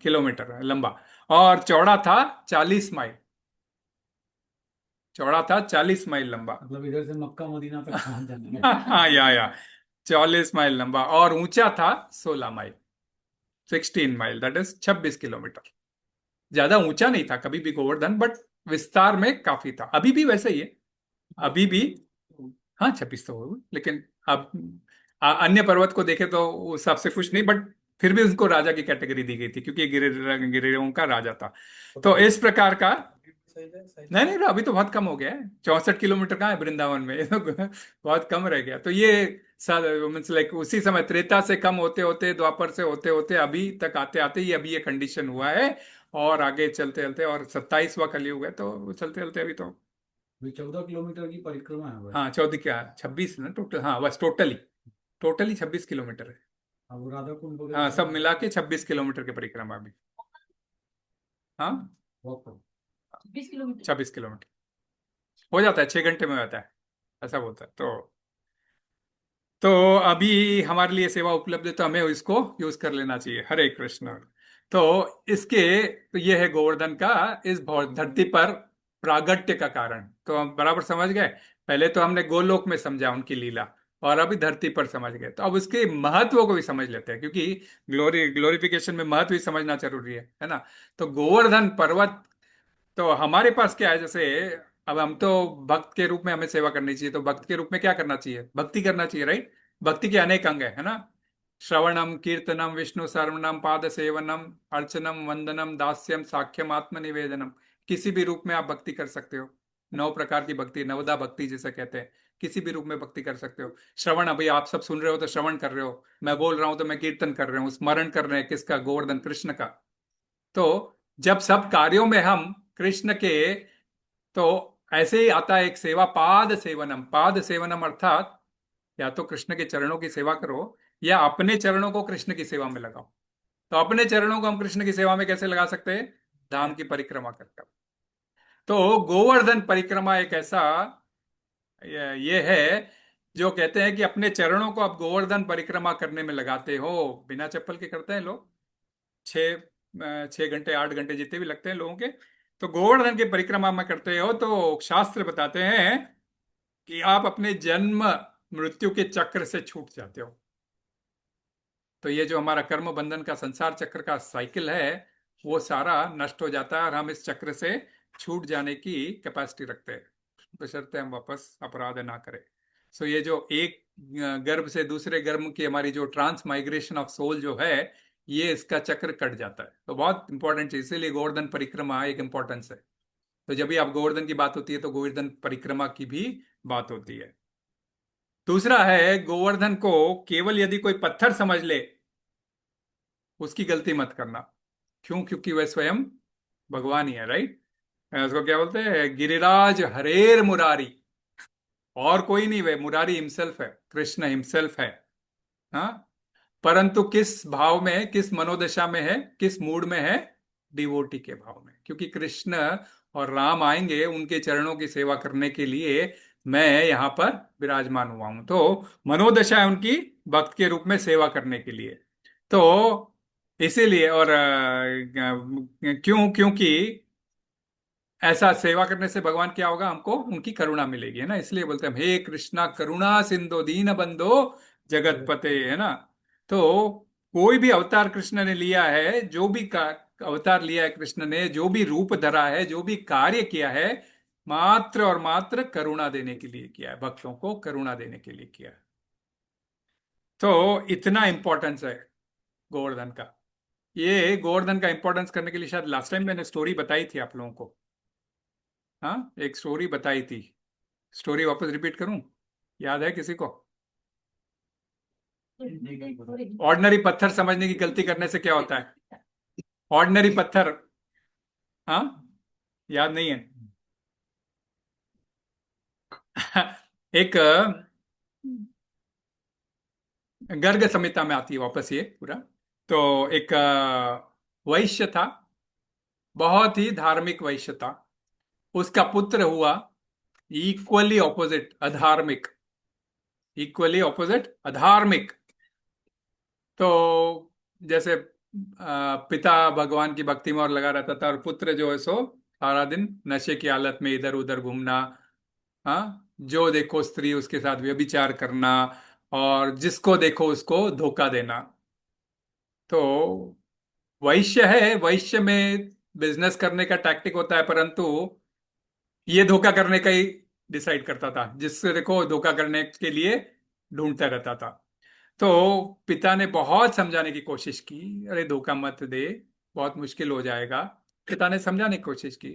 किलोमीटर लंबा, और चौड़ा था 40 माइल, चौड़ा था 40 माइल लंबा, मतलब इधर से मक्का मदीना तक पहुंच जाएंगे। हाँ या 40 माइल लंबा, और ऊंचा था 16 mile, 16 mile, that is 26 kilometre. ज्यादा ऊंचा नहीं था कभी भी गोवर्धन, बट विस्तार में काफी था, अभी भी वैसे ही है, अभी भी। हाँ 26 तो हो, लेकिन अब अन्य पर्वत को देखे तो उस हिसाब से कुछ नहीं, बट फिर भी उसको राजा की कैटेगरी दी गई थी क्योंकि ये गिरिराजों का राजा था। तो इस प्रकार का, नहीं नहीं अभी तो बहुत कम हो गया है, 64 किलोमीटर कहाँ है वृंदावन में, ये तो बहुत कम रह गया। तो ये मीन्स लाइक उसी समय त्रेता से कम होते होते, द्वापर से होते होते अभी तक आते आते ही अभी ये कंडीशन हुआ है, और आगे चलते चलते, और 27वां कलयुग है, तो चलते चलते अभी तो, 14 किलोमीटर की परिक्रमा है बस। हाँ 14 क्या 26 ना टोटल, हाँ बस टोटली, टोटली 26 किलोमीटर है। अब राधा कुंड वगैरह हाँ सब सब मिला के 26 किलोमीटर की परिक्रमा अभी। हाँ वॉक करो। 26 किलोमीटर हो जाता है, 6 घंटे में हो जाता है, ऐसा बोलता है। तो अभी हमारे लिए सेवा उपलब्ध है, तो हमें इसको यूज कर लेना चाहिए। हरे कृष्ण। तो इसके, तो ये है गोवर्धन का इस धरती पर प्रागट्य का कारण, तो हम बराबर समझ गए। पहले तो हमने गोलोक में समझा उनकी लीला, और अभी धरती पर समझ गए, तो अब उसके महत्व को भी समझ लेते हैं, क्योंकि ग्लोरिफिकेशन में महत्व भी समझना जरूरी है ना। तो गोवर्धन पर्वत, तो हमारे पास क्या है, जैसे अब हम तो भक्त के रूप में हमें सेवा करनी चाहिए, तो भक्त के रूप में क्या करना चाहिए, भक्ति करना चाहिए, राइट। भक्ति के अनेक अंग है ना। श्रवणम कीर्तनम विष्णु सरवणम पाद सेवनम अर्चनम वंदनम दास्यम साख्यम आत्म निवेदनम, किसी भी रूप में आप भक्ति कर सकते हो। 9 प्रकार की भक्ति, नवदा भक्ति जिसे कहते हैं, किसी भी रूप में भक्ति कर सकते हो। श्रवण, अभी आप सब सुन रहे हो तो श्रवण कर रहे हो, मैं बोल रहा हूं तो मैं कीर्तन कर रहे हूँ, स्मरण कर रहे हैं किसका, गोवर्धन कृष्ण का। तो जब सब कार्यों में हम कृष्ण के, तो ऐसे ही आता है एक सेवा, पाद सेवनम, पाद सेवनम अर्थात या तो कृष्ण के चरणों की सेवा करो, या अपने चरणों को कृष्ण की सेवा में लगाओ। तो अपने चरणों को हम कृष्ण की सेवा में कैसे लगा सकते हैं, धाम की परिक्रमा कर। तो गोवर्धन परिक्रमा एक ऐसा ये है जो कहते हैं कि अपने चरणों को आप गोवर्धन परिक्रमा करने में लगाते हो, बिना चप्पल के करते हैं लोग, 6 घंटे 8 घंटे जितने भी लगते हैं लोगों के। तो गोवर्धन की परिक्रमा में करते हो तो शास्त्र बताते हैं कि आप अपने जन्म मृत्यु के चक्र से छूट जाते हो। तो ये जो हमारा कर्म बंधन का संसार चक्र का साइकिल है, वो सारा नष्ट हो जाता है, और हम इस चक्र से छूट जाने की कैपेसिटी रखते हैं, बशर्ते हम वापस अपराध ना करें। सो ये जो एक गर्भ से दूसरे गर्भ की हमारी जो ट्रांस माइग्रेशन ऑफ सोल जो है, ये इसका चक्र कट जाता है। तो बहुत इंपॉर्टेंट चीज, इसीलिए गोवर्धन परिक्रमा एक इंपॉर्टेंस है। तो जब भी आप गोवर्धन की बात होती है तो गोवर्धन परिक्रमा की भी बात होती है। दूसरा है, गोवर्धन को केवल यदि कोई पत्थर समझ ले, उसकी गलती मत करना। क्यों, क्योंकि वह स्वयं भगवान ही है, राइट। उसको क्या बोलते हैं, गिरिराज हरेर मुरारी, और कोई नहीं, वह मुरारी हिमसेल्फ है, कृष्ण हिमसेल्फ है। हाँ, परंतु किस भाव में है, किस मनोदशा में है, किस मूड में है, डिवोटी के भाव में। क्योंकि कृष्ण और राम आएंगे उनके चरणों की सेवा करने के लिए, मैं यहाँ पर विराजमान हुआ हूं, तो मनोदशा है उनकी भक्त के रूप में सेवा करने के लिए। तो इसीलिए और क्यों, क्योंकि ऐसा सेवा करने से भगवान क्या होगा, हमको उनकी करुणा मिलेगी, है ना। इसलिए बोलते हैं हे कृष्णा करुणा सिंधु दीन बंधो जगत पते, है ना। तो कोई भी अवतार कृष्ण ने लिया है, जो भी अवतार लिया है कृष्ण ने, जो भी रूप धरा है, जो भी कार्य किया है, मात्र और मात्र करुणा देने के लिए किया है, भक्तों को करुणा देने के लिए किया है। तो इतना इंपॉर्टेंस है गोवर्धन का। ये गोवर्धन का इंपॉर्टेंस करने के लिए शायद लास्ट टाइम मैंने स्टोरी बताई थी आप लोगों को। हाँ, एक स्टोरी बताई थी। स्टोरी वापस रिपीट करूं? याद है किसी को? ऑर्डिनरी पत्थर समझने की गलती करने से क्या होता है? ऑर्डिनरी पत्थर। हाँ, याद नहीं है? एक गर्ग संहिता में आती है वापस ये पूरा। तो एक वैश्य था, बहुत ही धार्मिक वैश्य था। उसका पुत्र हुआ इक्वली ऑपोजिट अधार्मिक, इक्वली ऑपोजिट अधार्मिक। तो जैसे पिता भगवान की भक्ति में और लगा रहता था, और पुत्र जो है सो सारा दिन नशे की हालत में इधर उधर घूमना, हाँ, जो देखो स्त्री उसके साथ व्यभिचार करना, और जिसको देखो उसको धोखा देना। तो वैश्य है, वैश्य में बिजनेस करने का टैक्टिक होता है, परंतु ये धोखा करने का ही डिसाइड करता था, जिससे देखो धोखा करने के लिए ढूंढता रहता था। तो पिता ने बहुत समझाने की कोशिश की, अरे धोखा मत दे, बहुत मुश्किल हो जाएगा। पिता ने समझाने की कोशिश की,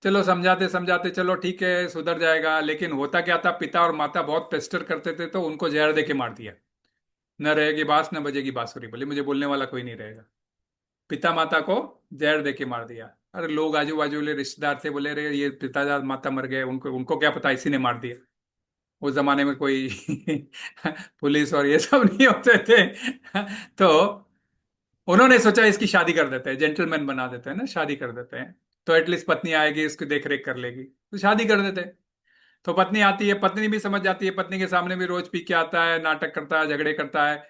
चलो समझाते समझाते चलो ठीक है सुधर जाएगा। लेकिन होता क्या था, पिता और माता बहुत पेस्टर करते थे, तो उनको जहर दे के मार दिया। न रहेगी बांस न बजेगी बांसुरी, बोले मुझे बोलने वाला कोई नहीं रहेगा। पिता माता को जहर दे के मार दिया। अरे लोग आजू बाजू वाले रिश्तेदार थे, बोले रे ये पिता माता मर गए, उनको उनको क्या पता इसी ने मार दिया। उस जमाने में कोई पुलिस और ये सब नहीं होते थे। तो उन्होंने सोचा इसकी शादी कर देते हैं, जेंटलमैन बना देते हैं ना, शादी कर देते हैं, तो एटलीस्ट पत्नी आएगी उसकी देख रेख कर लेगी, तो शादी कर देते हैं। तो पत्नी आती है, पत्नी भी समझ जाती है, पत्नी के सामने भी रोज पी के आता है, नाटक करता है, झगड़े करता है।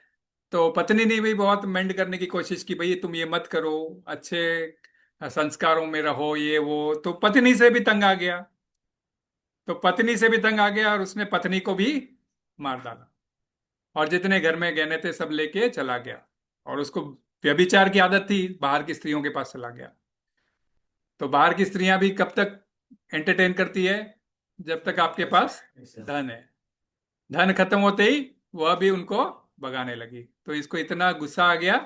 तो पत्नी ने भी बहुत मेंड करने की कोशिश की, भाई तुम ये मत करो, अच्छे संस्कारों में रहो, ये वो। तो पत्नी से भी तंग आ गया, तो पत्नी से भी तंग आ गया, और उसने पत्नी को भी मार डाला, और जितने घर में गहने थे सब लेके चला गया। और उसको व्यभिचार की आदत थी, बाहर की स्त्रियों के पास चला गया। तो बाहर की स्त्रियां भी कब तक एंटरटेन करती है, जब तक आपके पास धन है। धन खत्म होते ही वह भी उनको भगाने लगी, तो इसको इतना गुस्सा आ गया,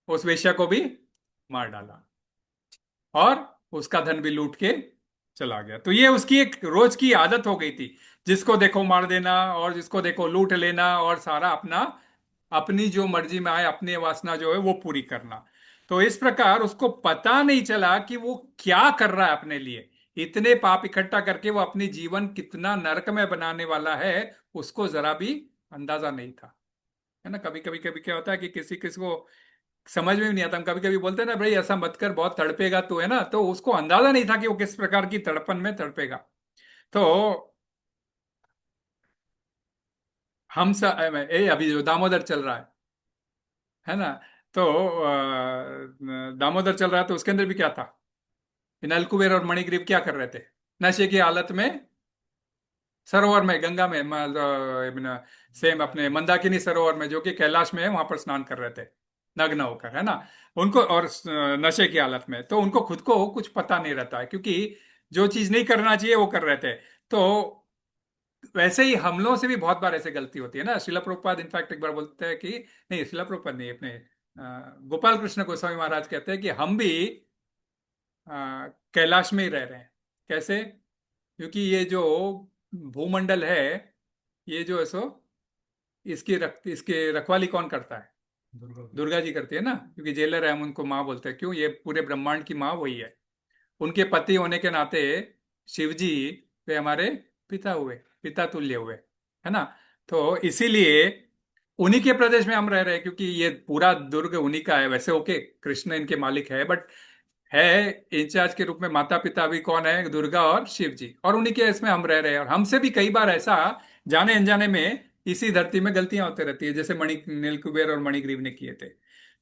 उस वेश्या को भी मार डाला, और उसका धन भी लूट के चला गया। तो ये उसकी एक रोज की आदत हो गई थी, जिसको देखो मार देना, और जिसको देखो लूट लेना, और सारा अपना, अपनी जो मर्जी में आए अपनी वासना जो है वो पूरी करना। तो इस प्रकार उसको पता नहीं चला कि वो क्या कर रहा है अपने लिए। इतने पाप इकट्ठा करके वो अपनी जीवन कितना नरक में बनाने वाला है, उसको जरा भी अंदाजा नहीं था, है ना। कभी कभी कभी क्या होता है कि किसी किसी को समझ में भी नहीं आता। हम कभी कभी बोलते हैं ना, भाई ऐसा मत कर बहुत तड़पेगा तो, है ना। तो उसको अंदाजा नहीं था कि वो किस प्रकार की तड़पन में तड़पेगा। तो हम सब अभी जो दामोदर चल रहा है ना। तो दामोदर चल रहा है, तो उसके अंदर भी क्या था, नलकुबेर और मणिग्रीव क्या कर रहे थे, नशे की हालत में सरोवर में, गंगा में, सेम अपने मंदाकिनी सरोवर में, जो कि कैलाश में है, वहां पर स्नान कर रहे थे नग्न होकर, है ना। उनको और नशे की हालत में, तो उनको खुद को कुछ पता नहीं रहता है, क्योंकि जो चीज नहीं करना चाहिए वो कर रहे थे। तो वैसे ही हम लोगों से भी बहुत बार ऐसे गलती होती है ना। शिला प्रभुपाद इनफैक्ट एक बार बोलते हैं कि, नहीं शिला प्रभुपाद नहीं, अपने गोपाल कृष्ण गोस्वामी महाराज कहते हैं कि हम भी कैलाश में ही रह रहे हैं। कैसे? क्योंकि ये जो भूमंडल है, ये जो है सो इसके रखवाली कौन करता है? दुर्गा जी करती है ना, क्योंकि जेलर है, हम उनको माँ बोलते हैं। क्यों? ये पूरे ब्रह्मांड की माँ वही है। उनके पति होने के नाते शिव जी वे हमारे पिता हुए, पिता तुल्य हुए, है ना। तो इसीलिए उन्हीं के प्रदेश में हम रह रहे हैं, क्योंकि ये पूरा दुर्ग उन्हीं का है। वैसे ओके, कृष्ण इनके मालिक है, बट है इंचार्ज के रूप में माता पिता अभी कौन है? दुर्गा और शिव जी, और उन्हीं के इसमें हम रह रहे हैं। और हमसे भी कई बार ऐसा जाने अनजाने में इसी धरती में गलतियां होती रहती है, जैसे मणि नीलकुबेर और मणिग्रीव ने किए थे।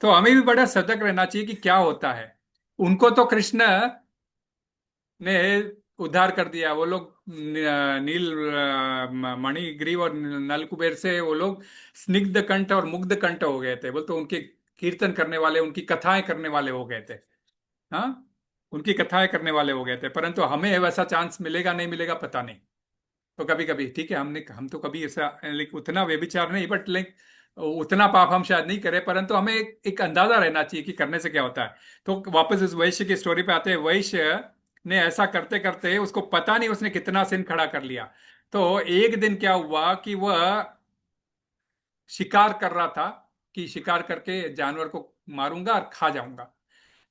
तो हमें भी बड़ा सतर्क रहना चाहिए कि क्या होता है। उनको तो कृष्ण ने उद्धार कर दिया। वो लोग नील मणिग्रीव और नलकुबेर से वो लोग स्निग्ध कंठ और मुग्ध कंठ हो गए थे। बोल तो उनके कीर्तन करने वाले, उनकी कथाएं करने वाले हो गए थे। हाँ, उनकी कथाएं करने वाले हो गए थे। परंतु हमें वैसा चांस मिलेगा नहीं मिलेगा पता नहीं। तो कभी कभी ठीक है, हम तो कभी ऐसा लाइक उतना व्यभिचार नहीं, बट लाइक उतना पाप हम शायद नहीं करें, परंतु हमें एक अंदाजा रहना चाहिए कि करने से क्या होता है। तो वापस उस वैश्य की स्टोरी पे आते हैं। वैश्य ने ऐसा करते करते उसको पता नहीं उसने कितना सिन खड़ा कर लिया। तो एक दिन क्या हुआ कि वह शिकार कर रहा था, कि शिकार करके जानवर को मारूंगा और खा जाऊंगा।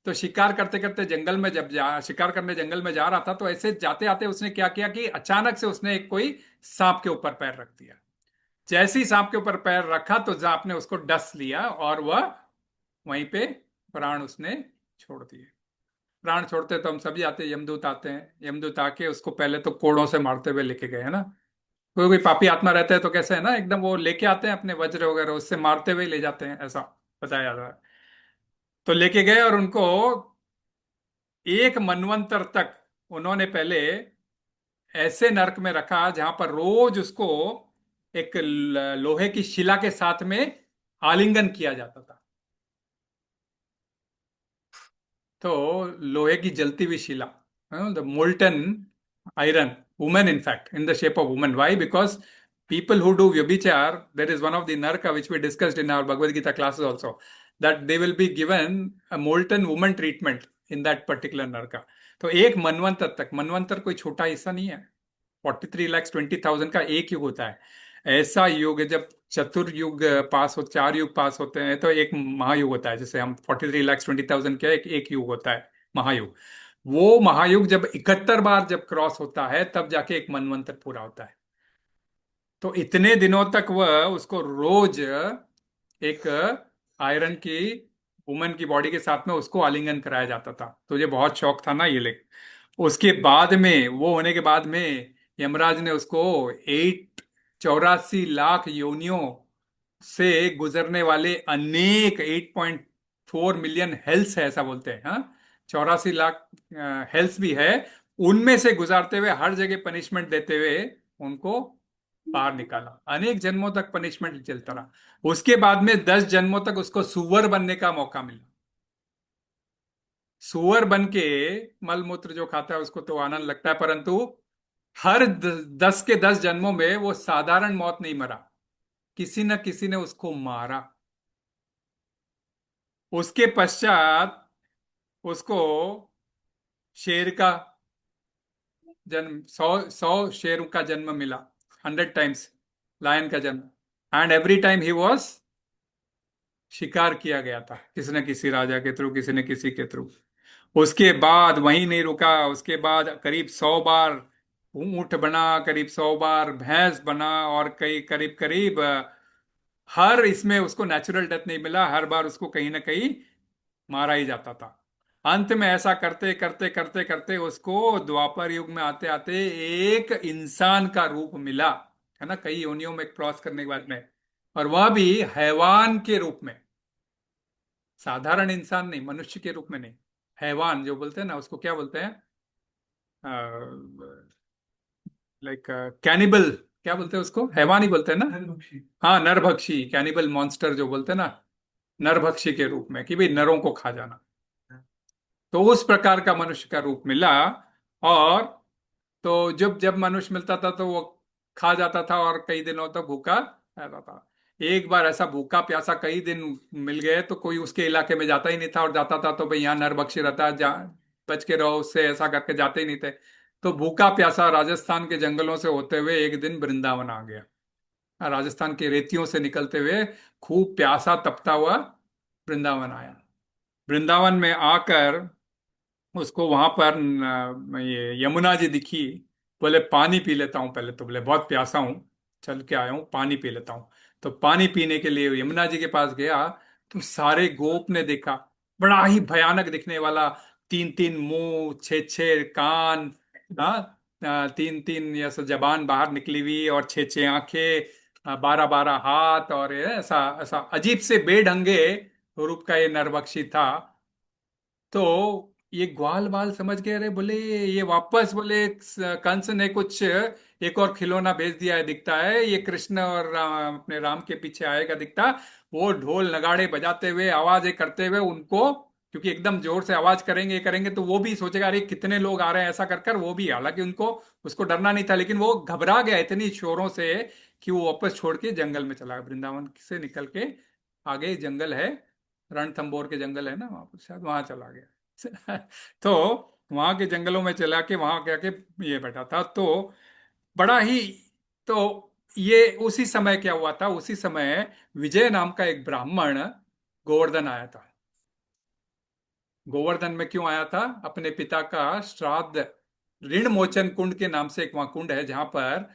तो शिकार करते करते जंगल में जब शिकार करने जंगल में जा रहा था, तो ऐसे जाते आते उसने क्या किया कि अचानक से उसने एक कोई सांप के ऊपर पैर रख दिया। जैसे ही सांप के ऊपर पैर रखा तो सांप ने उसको डस लिया और वह वहीं पे प्राण उसने छोड़ दिए। प्राण छोड़ते तो हम सभी आते, यमदूत आते हैं। यमदूत आके उसको पहले तो कोड़ों से मारते हुए लेके गए, है ना। कोई कोई पापी आत्मा रहता है तो कैसे है ना, एकदम वो लेके आते हैं अपने वज्र वगैरह, उससे मारते हुए ले जाते हैं, ऐसा बताया जा रहा है। तो लेके गए और उनको एक मनवंतर तक उन्होंने पहले ऐसे नरक में रखा जहां पर रोज उसको एक लोहे की शिला के साथ में आलिंगन किया जाता था। तो लोहे की जलती हुई शिला, the molten iron, woman in fact, in the shape of woman. Why? Because people who do vyabhichar, there is one of the narka which we discussed in our Bhagavad Gita classes also, that they will be given a molten woman treatment in that particular narka. तो एक मनवंतर तक, मनवंतर कोई छोटा हिस्सा नहीं है। 43,20,000 का एक युग होता है। ऐसा युग जब चतुर्युग पास हो, 4 युग पास होते हैं तो एक महायुग होता है। जैसे हम 43,20,000 क्या, एक युग होता है, महायुग। वो महायुग जब 71 बार जब क्रॉस होता है तब जाके एक मनवंतर पूरा होता है। तो इतने दिनों तक वह उसको रोज एक आयरन की वुमन की बॉडी के साथ में उसको आलिंगन कराया जाता था। तो ये बहुत शौक था ना ये लेक। उसके बाद में वो होने के बाद में यमराज ने उसको 84 लाख योनियों से गुजरने वाले अनेक 8.4 मिलियन हेल्थ है ऐसा बोलते हैं, हाँ। 84 लाख हेल्थ भी है। उनमें से गुजारते हुए हर जगह पनिशमेंट देते हुए उनको बाहर निकाला। अनेक जन्मों तक पनिशमेंट चलता रहा। उसके बाद में 10 जन्मों तक उसको सुअर बनने का मौका मिला। सुअर बन के मल मूत्र जो खाता है उसको तो आनंद लगता है, परंतु हर 10 के 10 जन्मों में वो साधारण मौत नहीं मरा, किसी न किसी ने उसको मारा। उसके पश्चात उसको शेर का जन्म, 100 100 शेर का जन्म मिला। 100 टाइम्स लायन का जन्म। And every time he was शिकार किया गया था, किसी न किसी राजा के थ्रू, किसी न किसी के थ्रू। उसके बाद वहीं नहीं रुका। उसके बाद करीब 100 बार ऊंट बना, करीब 100 बार भैंस बना, और कई करीब करीब हर इसमें उसको नेचुरल डेथ नहीं मिला। हर बार उसको कहीं ना कहीं मारा ही जाता था। अंत में ऐसा करते करते करते करते उसको द्वापर युग में आते आते एक इंसान का रूप मिला, है ना, कई योनियों में क्रॉस करने के बाद में। और वह भी हैवान के रूप में, साधारण इंसान नहीं, मनुष्य के रूप में नहीं। हैवान जो बोलते हैं ना, उसको क्या बोलते हैं, लाइक कैनिबल, क्या बोलते हैं उसको, हैवान ही बोलते हैं ना। नरभक्षी। हाँ, नरभक्षी, कैनिबल मॉन्स्टर जो बोलते हैं ना, नरभक्षी के रूप में, कि भाई नरों को खा जाना। तो उस प्रकार का मनुष्य का रूप मिला। और तो जब जब मनुष्य मिलता था तो वो खा जाता था और कई दिनों तक भूखा रहता था। एक बार ऐसा भूखा प्यासा कई दिन मिल गए तो कोई उसके इलाके में जाता ही नहीं था, और जाता था तो भाई यहाँ नरभक्षी रहता है, जा बच के रहो उससे, ऐसा करके जाते ही नहीं थे। तो भूखा प्यासा राजस्थान के जंगलों से होते हुए एक दिन वृंदावन आ गया। राजस्थान के रेतियों से निकलते हुए खूब प्यासा तपता हुआ वृंदावन आया। वृंदावन में आकर उसको वहां पर ये यमुना जी दिखी। बोले पानी पी लेता हूँ पहले तो। बोले बहुत प्यासा हूँ, चल के आया हूँ, पानी पी लेता हूँ। तो पानी पीने के लिए यमुना जी के पास गया तो सारे गोप ने देखा, बड़ा ही भयानक दिखने वाला। 3 3 मुंह, 6 6 कान, हाँ, 3 3 ऐसा जबान बाहर निकली हुई, और 6 6 आंखें, 12 12 हाथ, और ये ऐसा ऐसा अजीब से बेढंगे रूप का ये नरभक्षी था। तो ये ग्वाल बाल समझ गए, अरे बोले ये वापस बोले कंस ने कुछ एक और खिलौना भेज दिया है दिखता है, ये कृष्ण और अपने राम के पीछे आएगा दिखता। वो ढोल नगाड़े बजाते हुए आवाजें करते हुए उनको, क्योंकि एकदम जोर से आवाज करेंगे करेंगे तो वो भी सोचेगा अरे कितने लोग आ रहे हैं, ऐसा कर कर वो भी, हालांकि उनको उसको डरना नहीं था, लेकिन वो घबरा गया इतनी शोरों से कि वो वापस छोड़ के जंगल में चला गया, वृंदावन से निकल के आगे जंगल है, रणथंबोर के जंगल है ना वहां पर, शायद वहां चला गया। तो वहां के जंगलों में चला के वहां क्या के ये बैठा था। तो बड़ा ही, तो ये उसी समय क्या हुआ था, उसी समय विजय नाम का एक ब्राह्मण गोवर्धन आया था। गोवर्धन में क्यों आया था? अपने पिता का श्राद्ध, ऋण मोचन कुंड के नाम से एक वहां कुंड है जहां पर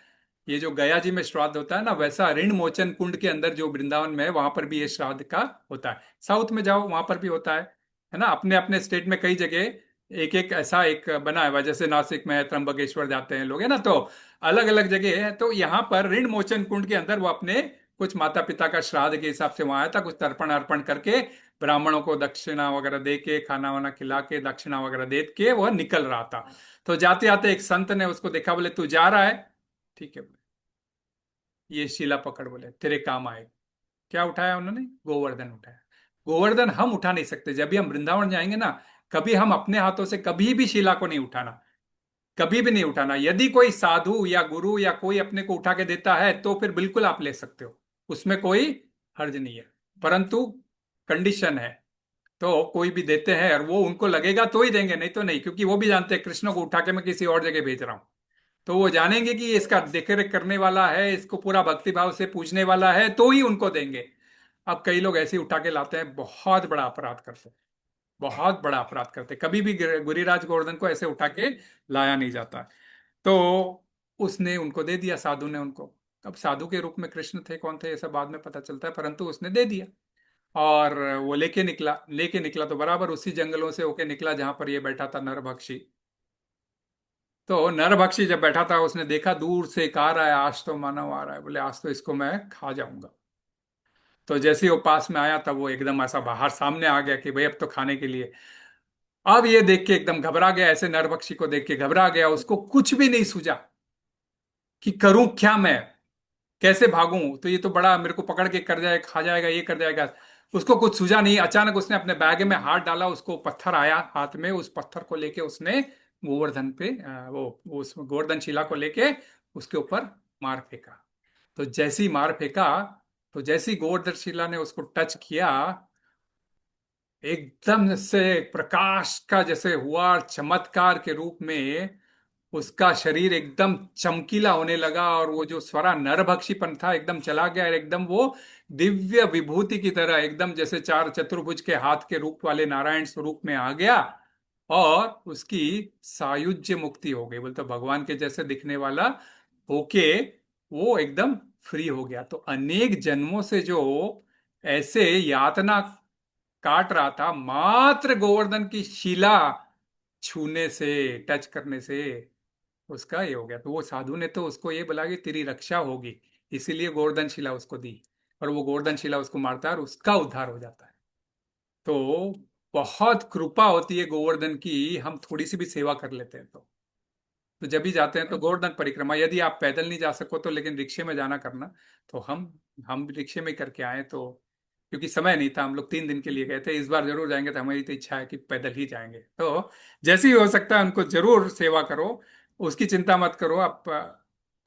ये जो गया जी में श्राद्ध होता है ना, वैसा ऋण मोचन कुंड के अंदर जो वृंदावन में है वहां पर भी ये श्राद्ध का होता है। साउथ में जाओ वहां पर भी होता है ना, अपने अपने स्टेट में कई जगह एक एक ऐसा एक बना हुआ है, जैसे नासिक में है, त्र्यंबकेश्वर जाते हैं लोग, है ना, तो अलग अलग जगह है। तो यहाँ पर ऋण मोचन कुंड के अंदर वो अपने कुछ माता पिता का श्राद्ध के हिसाब से वहां आया था, कुछ तर्पण अर्पण करके ब्राह्मणों को दक्षिणा वगैरह दे के, खाना वाना खिला के, दक्षिणा वगैरह दे के वह निकल रहा था। तो जाते जाते एक संत ने उसको देखा, बोले तू जा रहा है, ठीक है, ये शिला पकड़, बोले तेरे काम आए। क्या उठाया उन्होंने? गोवर्धन उठाया। गोवर्धन हम उठा नहीं सकते, जब भी हम वृंदावन जाएंगे ना, कभी हम अपने हाथों से कभी भी शिला को नहीं उठाना, कभी भी नहीं उठाना। यदि कोई साधु या गुरु या कोई अपने को उठा के देता है तो फिर बिल्कुल आप ले सकते हो, उसमें कोई हर्ज नहीं है, परंतु कंडीशन है। तो कोई भी देते हैं और वो उनको लगेगा तो ही देंगे, नहीं तो नहीं, क्योंकि वो भी जानते हैं कृष्ण को उठा के मैं किसी और जगह भेज रहा हूं। तो वो जानेंगे कि ये इसका देख रेख करने वाला है, इसको पूरा भक्ति भाव से पूजने वाला है, तो ही उनको देंगे। अब कई लोग ऐसे ही उठा के लाते हैं, बहुत बड़ा अपराध करते हैं, बहुत बड़ा अपराध करते हैं। कभी भी गिरिराज गोवर्धन को ऐसे उठा के लाया नहीं जाता। तो उसने उनको दे दिया, साधु ने उनको। अब साधु के रूप में कृष्ण थे कौन थे ये सब बाद में पता चलता है, परंतु उसने दे दिया। और वो लेके निकला तो बराबर उसी जंगलों से होके निकला जहां पर ये बैठा था नरभक्षी। तो नरभक्षी जब बैठा था उसने देखा दूर से एक आ रहा है, आज तो मानव आ रहा है, बोले आज तो इसको मैं खा जाऊंगा। तो जैसे ही वो पास में आया तब वो एकदम ऐसा बाहर सामने आ गया कि भाई अब तो खाने के लिए। अब ये देख के एकदम घबरा गया, ऐसे नरभक्षी को देख के घबरा गया, उसको कुछ भी नहीं सूझा कि करूं क्या मैं, कैसे भागूं, तो ये तो बड़ा मेरे को पकड़ के कर जाए, खा जाएगा, ये कर जाएगा। उसको कुछ सूझा नहीं, अचानक उसने अपने बैग में हाथ डाला, उसको पत्थर आया हाथ में, उस पत्थर को लेके उसने गोवर्धन पे वो उस गोवर्धन शिला को लेके उसके ऊपर मार फेंका। तो जैसी मार फेंका, तो जैसी गोवर्धन शिला ने उसको टच किया, एकदम से प्रकाश का जैसे हुआ, चमत्कार के रूप में उसका शरीर एकदम चमकीला होने लगा, और वो जो स्वरा नरभक्षीपन था एकदम चला गया, और एकदम वो दिव्य विभूति की तरह एकदम जैसे चार चतुर्भुज के हाथ के रूप वाले नारायण स्वरूप में आ गया। और उसकी सायुज्य मुक्ति हो गई, बोलते भगवान के जैसे दिखने वाला होके वो एकदम फ्री हो गया। तो अनेक जन्मों से जो ऐसे यातना काट रहा था, मात्र गोवर्धन की शिला छूने से, टच करने से उसका ये हो गया। तो वो साधु ने तो उसको ये बोला कि तेरी रक्षा होगी, इसीलिए गोवर्धन शिला उसको दी, और वो गोवर्धन शिला उसको मारता है और उसका उद्धार हो जाता है। तो बहुत कृपा होती है गोवर्धन की, हम थोड़ी सी भी सेवा कर लेते हैं तो जब भी जाते हैं तो गोवर्धन परिक्रमा, यदि आप पैदल नहीं जा सको तो लेकिन रिक्शे में जाना करना। तो हम रिक्शे में करके आए, तो क्योंकि समय नहीं था, हम लोग 3 दिन के लिए गए थे, इस बार जरूर जाएंगे, तो हमारी तो इच्छा है कि पैदल ही जाएंगे। तो जैसे ही हो सकता है उनको जरूर सेवा करो, उसकी चिंता मत करो आप,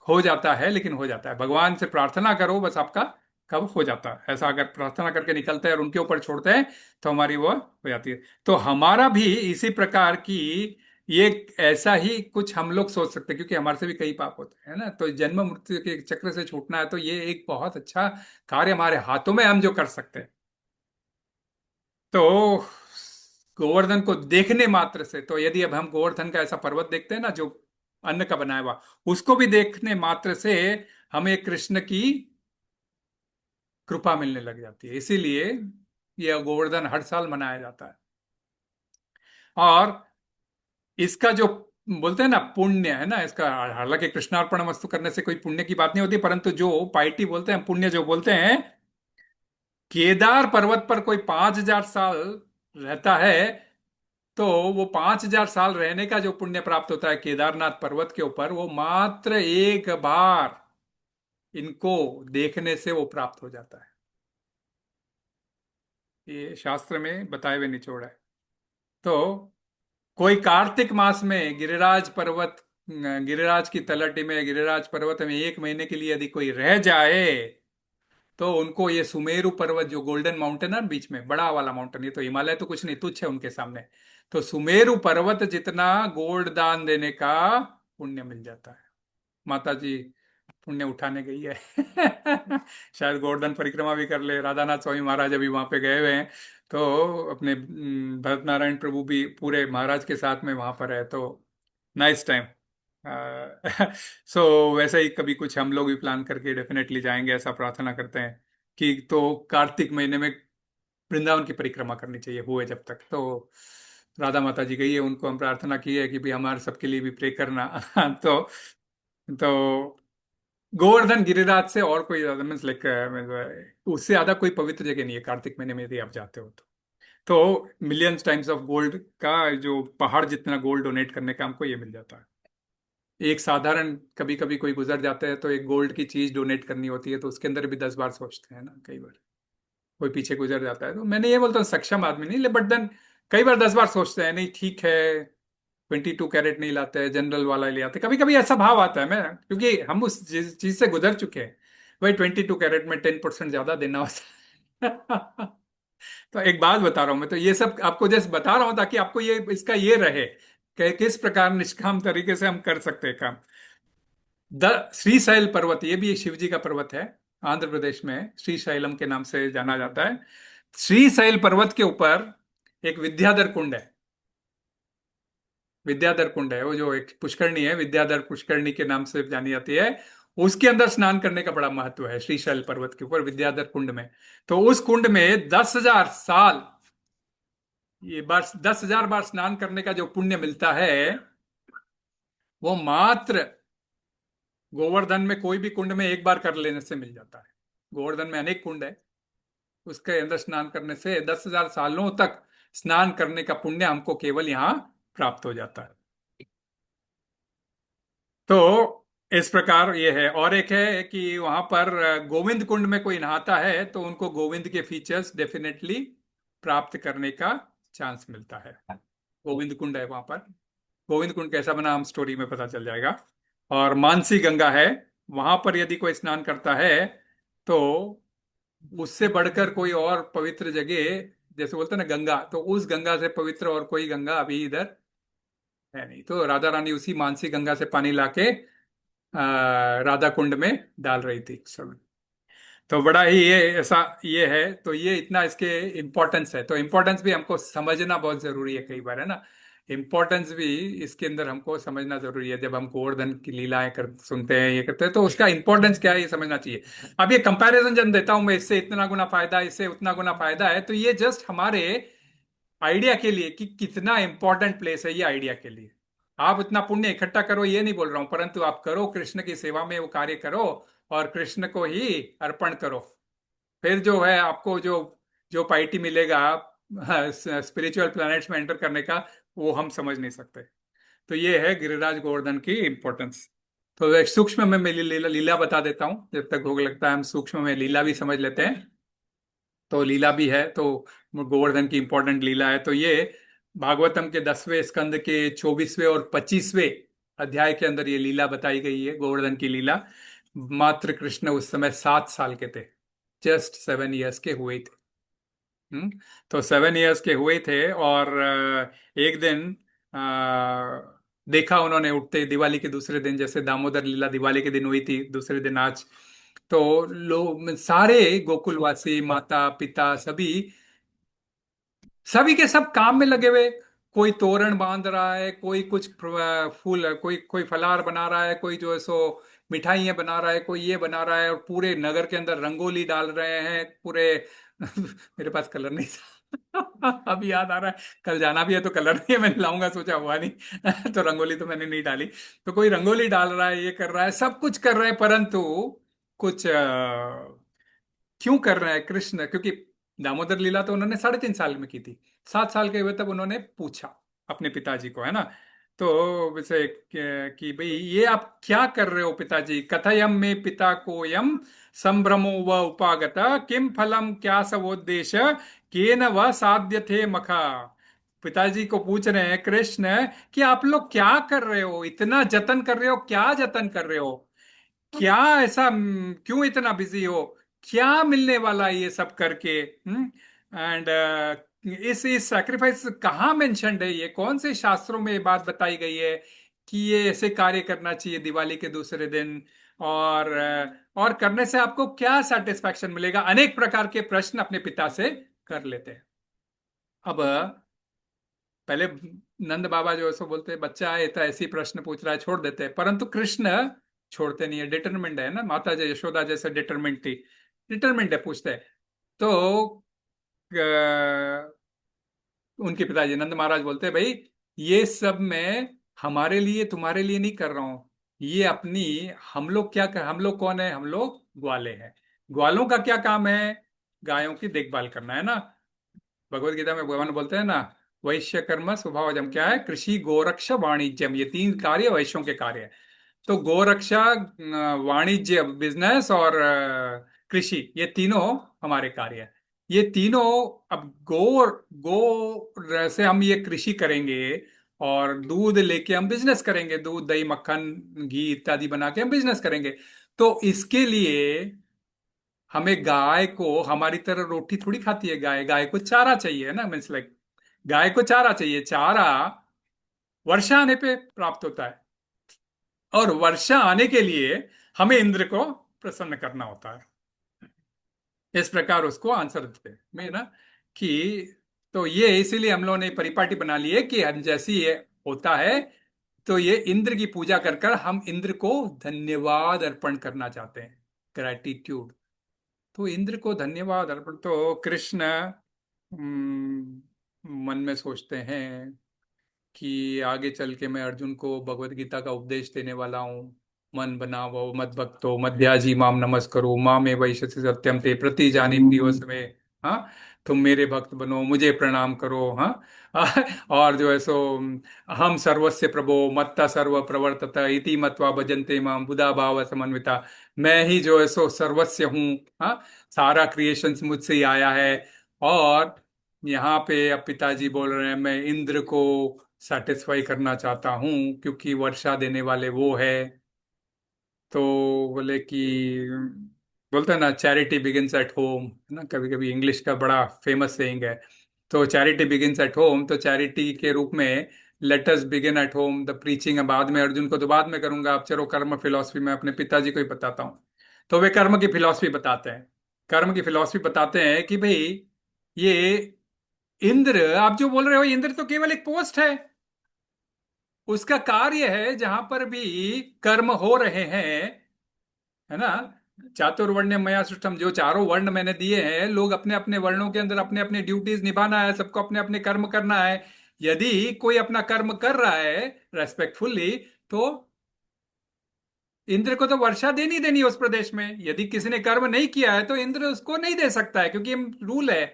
हो जाता है, लेकिन हो जाता है, भगवान से प्रार्थना करो बस, आपका कब हो जाता है ऐसा, अगर प्रार्थना करके निकलते हैं और उनके ऊपर छोड़ते हैं तो हमारी वो हो जाती है। तो हमारा भी इसी प्रकार की ये ऐसा ही कुछ हम लोग सोच सकते हैं, क्योंकि हमारे से भी कई पाप होते हैं ना, तो जन्म मृत्यु के चक्र से छूटना है, तो ये एक बहुत अच्छा कार्य हमारे हाथों में, हम जो कर सकते हैं। तो गोवर्धन को देखने मात्र से, तो यदि अब हम गोवर्धन का ऐसा पर्वत देखते हैं ना जो अन्न का बनाया हुआ, उसको भी देखने मात्र से हमें कृष्ण की कृपा मिलने लग जाती है, इसीलिए यह गोवर्धन हर साल मनाया जाता है। और इसका जो बोलते हैं ना पुण्य है ना इसका, हालांकि कृष्णार्पण वस्तु करने से कोई पुण्य की बात नहीं होती, परंतु जो पाइटी बोलते हैं, पुण्य जो बोलते हैं, केदार पर्वत पर कोई 5,000 साल रहता है, तो वो 5,000 साल रहने का जो पुण्य प्राप्त होता है केदारनाथ पर्वत के ऊपर, वो मात्र एक बार इनको देखने से वो प्राप्त हो जाता है। ये शास्त्र में बताए हुए निचोड़ है। तो कोई कार्तिक मास में गिरिराज पर्वत, गिरिराज की तलहटी में, गिरिराज पर्वत में 1 महीने के लिए यदि कोई रह जाए, तो उनको ये सुमेरु पर्वत, जो गोल्डन माउंटेन है बीच में बड़ा वाला माउंटेन, ये तो हिमालय तो कुछ नहीं, तुच्छ है उनके सामने, तो सुमेरु पर्वत जितना गोल्ड दान देने का पुण्य मिल जाता है। माता जी पुण्य उठाने गई है। शायद गोवर्धन परिक्रमा भी कर ले। राधानाथ स्वामी महाराज अभी वहां पे गए हुए हैं, तो अपने भरत नारायण प्रभु भी पूरे महाराज के साथ में वहां पर है, तो नाइस टाइम। सो वैसे ही कभी कुछ हम लोग भी प्लान करके डेफिनेटली जाएंगे, ऐसा प्रार्थना करते हैं कि, तो कार्तिक महीने में वृंदावन की परिक्रमा करनी चाहिए हुए जब तक। तो राधा माता जी गई है, उनको हम प्रार्थना की है कि भाई हमारे सबके लिए भी प्रे करना। तो गोवर्धन गिरिराज से और कोई ज्यादा मीन्स लाइक, उससे ज्यादा कोई पवित्र जगह नहीं है कार्तिक महीने में यदि आप जाते हो तो मिलियंस टाइम्स ऑफ गोल्ड का, जो पहाड़ जितना गोल्ड डोनेट करने का हमको ये मिल जाता है। एक साधारण, कभी कभी कोई गुजर जाता है तो एक गोल्ड की चीज डोनेट करनी होती है, तो उसके अंदर भी 10 बार सोचते हैं ना, कई बार कोई पीछे गुजर जाता है, तो मैंने ये बोलता हूँ सक्षम आदमी नहीं ले, बट देन कई बार 10 बार सोचते हैं, नहीं ठीक है 22 कैरेट नहीं लाते हैं, जनरल वाला ले आते, कभी कभी ऐसा भाव आता है, मैं क्योंकि हम उस चीज से गुजर चुके हैं। भाई 22 कैरेट में 10% ज्यादा देना होता है। तो एक बात बता रहा हूं, मैं तो ये सब आपको जस्ट बता रहा हूं ताकि आपको ये इसका ये रहे कि किस प्रकार निष्काम तरीके से हम कर सकते हैं काम। द श्रीशैल पर्वत, ये भी शिव जी का पर्वत है, आंध्र प्रदेश में है, श्रीशैलम के नाम से जाना जाता है। श्रीशैल पर्वत के ऊपर एक विद्याधर कुंड है। विद्याधर कुंड है वो, जो एक पुष्करणी है, विद्याधर पुष्करणी के नाम से जानी जाती है। उसके अंदर स्नान करने का बड़ा महत्व है, श्रीशैल पर्वत के ऊपर विद्याधर कुंड में। तो उस कुंड में 10,000 साल, ये बार 10,000 बार स्नान करने का जो पुण्य मिलता है, वो मात्र गोवर्धन में कोई भी कुंड में एक बार कर लेने से मिल जाता है। गोवर्धन में अनेक कुंड है, उसके अंदर स्नान करने से 10,000 सालों तक स्नान करने का पुण्य हमको केवल यहाँ प्राप्त हो जाता है। तो इस प्रकार ये है। और एक है कि वहां पर गोविंद कुंड में कोई नहाता है तो उनको गोविंद के फीचर्स डेफिनेटली प्राप्त करने का चांस मिलता है। गोविंद कुंड है वहां पर। गोविंद कुंड कैसा बना हम स्टोरी में पता चल जाएगा। और मानसी गंगा है, वहां पर यदि कोई स्नान करता है तो उससे बढ़कर कोई और पवित्र जगह, जैसे बोलते हैं ना गंगा, तो उस गंगा से पवित्र और कोई गंगा अभी इधर है नहीं। तो राधा रानी उसी मानसी गंगा से पानी लाके राधा कुंड में डाल रही थी उस समय। तो बड़ा ही ये ऐसा ये है, तो ये इतना इसके इम्पोर्टेंस है। तो इम्पोर्टेंस भी हमको समझना बहुत जरूरी है, कई बार है ना, इम्पोर्टेंस भी इसके अंदर हमको समझना जरूरी है। जब हम गोवर्धन की लीलाएं कर सुनते हैं, ये करते हैं, तो उसका इम्पोर्टेंस क्या है ये समझना चाहिए। अब ये कंपैरिजन जब देता हूं मैं, इससे इतना गुना फायदा, इससे उतना गुना फायदा है, तो ये जस्ट हमारे आइडिया के लिए कि कितना इंपॉर्टेंट प्लेस है ये, आइडिया के लिए। आप इतना पुण्य इकट्ठा करो ये नहीं बोल रहा हूं, परंतु आप करो कृष्ण की सेवा में वो कार्य करो, और कृष्ण को ही अर्पण करो। फिर जो है आपको जो जो पाइटी मिलेगा स्पिरिचुअल प्लैनेट्स में एंटर करने का, वो हम समझ नहीं सकते। तो ये है गिरिराज गोवर्धन की इंपॉर्टेंस। तो एक सूक्ष्म में मैं लीला बता देता हूँ, जब तक भोग लगता है हम सूक्ष्म में लीला भी समझ लेते हैं। तो लीला भी है, तो गोवर्धन की इंपॉर्टेंट लीला है। तो ये भागवतम के 10वें स्कंद के 24वें और 25वें अध्याय के अंदर ये लीला बताई गई है, गोवर्धन की लीला। मात्र कृष्ण उस समय 7 साल के थे, जस्ट 7 इयर्स के हुए थे। तो 7 इयर्स के हुए थे, और एक दिन देखा उन्होंने, उठते दिवाली के दूसरे दिन, जैसे दामोदर लीला दिवाली के दिन हुई थी, दूसरे दिन आज, तो लोग सारे गोकुलवासी, माता पिता सभी, सभी के सब काम में लगे हुए। कोई तोरण बांध रहा है, कोई कुछ फूल, कोई कोई फलार बना रहा है, कोई जो है सो मिठाइयाँ बना रहा है, कोई ये बना रहा है, और पूरे नगर के अंदर रंगोली डाल रहे हैं पूरे। मेरे पास कलर नहीं था। अभी याद आ रहा है, कल जाना भी है तो कलर नहीं है, मैंने लाऊंगा सोचा, हुआ नहीं। तो रंगोली तो मैंने नहीं डाली। तो कोई रंगोली डाल रहा है, ये कर रहा है, सब कुछ कर रहा है, परंतु कुछ क्यों कर रहे हैं कृष्ण? क्योंकि दामोदर लीला तो उन्होंने 3.5 साल में की थी। 7 साल के हुए तब उन्होंने पूछा अपने पिताजी को, है ना। तो वैसे कि भाई ये आप क्या कर रहे हो पिताजी? कथयम में पिता को यम संभ्रमो व उपागत किम फलम क्या सवोद्देश केन व साध्य थे मखा। पिताजी को पूछ रहे हैं कृष्ण कि आप लोग क्या कर रहे हो, इतना जतन कर रहे हो, क्या जतन कर रहे हो? क्या ऐसा क्यों इतना बिजी हो? क्या मिलने वाला है ये सब करके? एंड इस सैक्रिफाइस कहाँ मेंशन्ड है? ये कौन से शास्त्रों में ये बात बताई गई है कि ये ऐसे कार्य करना चाहिए दिवाली के दूसरे दिन? और करने से आपको क्या सेटिस्फैक्शन मिलेगा? अनेक प्रकार के प्रश्न अपने पिता से कर लेते हैं। अब पहले नंद बाबा जो है सो बोलते हैं बच्चा है तो ऐसे ही प्रश्न पूछ रहा है, छोड़ देते हैं। परंतु कृष्ण छोड़ते नहीं है, डिटरमिंड है ना, माता जी यशोदा जैसे डिटरमिंड थी, डिटरमिंड है, पूछते हैं। तो उनके पिताजी नंद महाराज बोलते हैं भाई ये सब मैं हमारे लिए तुम्हारे लिए नहीं कर रहा हूं, ये अपनी, हम लोग क्या कर, हम लोग कौन है? हम लोग ग्वाले हैं। ग्वालों का क्या काम है? गायों की देखभाल करना, है ना। भगवत गीता में भगवान बोलते हैं ना, वैश्य कर्म स्वभावजम, क्या है? कृषि गोरक्ष वाणिज्यम, ये 3 कार्य वैश्यों के कार्य है। तो गोरक्षा, वाणिज्य बिजनेस, और कृषि, ये तीनों हमारे कार्य है। ये तीनों, अब गो से हम ये कृषि करेंगे, और दूध लेके हम बिजनेस करेंगे, दूध दही मक्खन घी इत्यादि बना के हम बिजनेस करेंगे। तो इसके लिए हमें गाय को, हमारी तरह रोटी थोड़ी खाती है गाय, गाय को चारा चाहिए ना, मीन्स लाइक गाय को चारा चाहिए। चारा वर्षा आने पे प्राप्त होता है, और वर्षा आने के लिए हमें इंद्र को प्रसन्न करना होता है। इस प्रकार उसको आंसर देते में ना कि, तो ये इसीलिए हम लोगों ने परिपाटी बना ली है कि जैसे ये होता है, तो ये इंद्र की पूजा कर कर हम इंद्र को धन्यवाद अर्पण करना चाहते हैं, ग्रेटिट्यूड। तो इंद्र को धन्यवाद अर्पण, तो कृष्ण मन में सोचते हैं कि आगे चल के मैं अर्जुन को भगवत गीता का उपदेश देने वाला हूँ। मन बनावो मद भक्तो मध्याजी माम नमस्करो मामे वैश्यसि सत्यम ते प्रति जानी दिवस में। हाँ, तुम मेरे भक्त बनो, मुझे प्रणाम करो। हाँ और जो है सो हम सर्वस्य प्रभो मत्ता सर्व प्रवर्तत इति मत्वा भजन्ते माम बुधा भाव समन्विता। मैं ही जो है सो सर्वस्य हूँ। हाँ, सारा क्रिएशन मुझसे ही आया है। और यहाँ पे अब पिताजी बोल रहे हैं मैं इंद्र को सेटिस्फाई करना चाहता हूँ, क्योंकि वर्षा देने वाले वो है। तो बोले कि, बोलते हैं ना चैरिटी बिगिंस एट होम, है ना, कभी कभी इंग्लिश का बड़ा फेमस सेइंग है। तो चैरिटी बिगिंस एट होम, तो चैरिटी के रूप में let us begin at home the preaching. बाद में अर्जुन को तो बाद में करूंगा, अब चलो कर्म फिलॉसफी में अपने पिताजी को ही बताता हूँ। तो वे कर्म की फिलॉसफी बताते हैं। कर्म की फिलॉसफी बताते हैं कि भाई ये इंद्र, आप जो बोल रहे हो, इंद्र तो केवल एक पोस्ट है। उसका कार्य है जहां पर भी कर्म हो रहे हैं, है ना। चातुर्वर्ण्य मया सृष्टम, जो चारों वर्ण मैंने दिए हैं, लोग अपने अपने वर्णों के अंदर अपने अपने ड्यूटीज निभाना है, सबको अपने अपने कर्म करना है। यदि कोई अपना कर्म कर रहा है रेस्पेक्टफुल्ली, तो इंद्र को तो वर्षा देनी देनी है उस प्रदेश में। यदि किसी ने कर्म नहीं किया है तो इंद्र उसको नहीं दे सकता है, क्योंकि रूल है।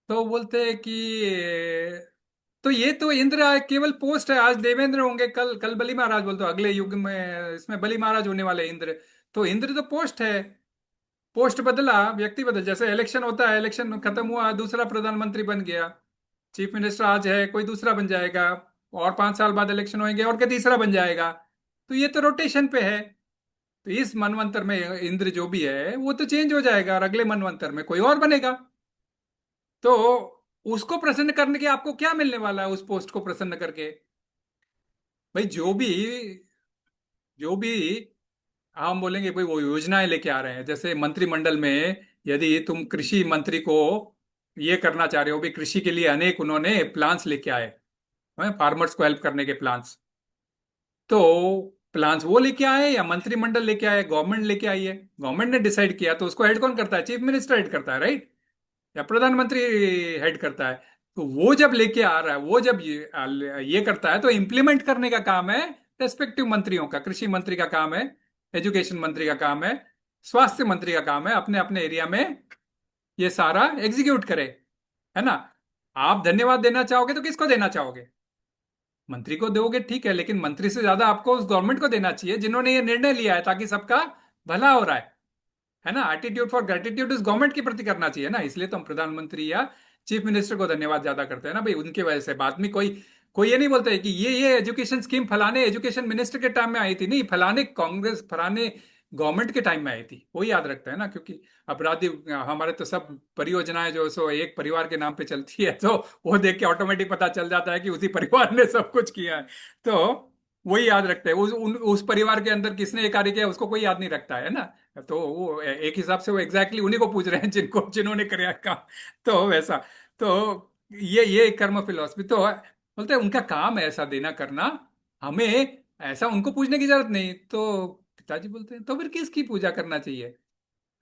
तो बोलते हैं कि तो ये तो इंद्र केवल पोस्ट है, आज देवेंद्र होंगे, कल कल बलि महाराज, बोलते हो अगले युग में इसमें बलि महाराज होने वाले इंद्र। तो इंद्र तो पोस्ट है। पोस्ट बदला, व्यक्ति बदल, जैसे इलेक्शन होता है, इलेक्शन खत्म हुआ, दूसरा प्रधानमंत्री बन गया। चीफ मिनिस्टर आज है, कोई दूसरा बन जाएगा। और 5 साल बाद इलेक्शन होंगे और क्या तीसरा बन जाएगा। तो ये तो रोटेशन पे है। तो इस मनवंतर में इंद्र जो भी है वो तो चेंज हो जाएगा, और अगले मनवंतर में कोई और बनेगा। तो उसको प्रसन्न करने के आपको क्या मिलने वाला है उस पोस्ट को प्रसन्न करके? भाई जो भी हम बोलेंगे भाई वो योजनाएं लेके आ रहे हैं, जैसे मंत्रिमंडल में यदि तुम कृषि मंत्री को ये करना चाह रहे हो, भी कृषि के लिए अनेक उन्होंने प्लान्स लेके आए, फार्मर्स को हेल्प करने के प्लान्स। तो प्लान्स वो लेके आए या मंत्रिमंडल लेके आए? गवर्नमेंट लेके आई है, गवर्नमेंट ने डिसाइड किया, तो उसको हेड कौन करता है? चीफ मिनिस्टर हेड करता है, राइट? या प्रधानमंत्री हेड करता है। तो वो जब लेके आ रहा है, वो जब ये करता है, तो इम्प्लीमेंट करने का काम है रेस्पेक्टिव मंत्रियों का। कृषि मंत्री का काम है, एजुकेशन मंत्री का काम है, स्वास्थ्य मंत्री का काम है अपने अपने एरिया में ये सारा एग्जीक्यूट करे, है ना। आप धन्यवाद देना चाहोगे तो किसको देना चाहोगे? मंत्री को दोगे ठीक है, लेकिन मंत्री से ज्यादा आपको उस गवर्नमेंट को देना चाहिए जिन्होंने ये निर्णय लिया है, ताकि सबका भला हो रहा है ना। एटीट्यूड फॉर ग्रेटिट्यूड इस गवर्नमेंट के प्रति करना चाहिए ना, इसलिए तो हम प्रधानमंत्री या चीफ मिनिस्टर को धन्यवाद ज्यादा करते हैं ना भाई, उनके वजह से। बाद में कोई कोई ये नहीं बोलता है कि ये एजुकेशन स्कीम फलाने एजुकेशन मिनिस्टर के टाइम में आई थी, नहीं, फलाने कांग्रेस फलाने गवर्नमेंट के टाइम में आई थी, वो याद रखता है ना। क्योंकि अपराधी हमारे तो सब परियोजनाएं जो सो एक परिवार के नाम पे चलती है, तो वो देख के ऑटोमेटिक पता चल जाता है कि उसी परिवार ने सब कुछ किया है। तो वही याद रखते हैं, उस परिवार के अंदर किसने ये कार्य किया उसको कोई याद नहीं रखता है ना। तो वो एक हिसाब से वो एग्जैक्टली उन्हीं को पूछ रहे हैं जिन्होंने कराया काम। तो वैसा, तो ये कर्म फिलॉसफी तो बोलते हैं उनका काम है ऐसा देना करना, हमें ऐसा उनको पूछने की जरूरत नहीं। तो पिताजी बोलते हैं तो फिर किसकी पूजा करना चाहिए?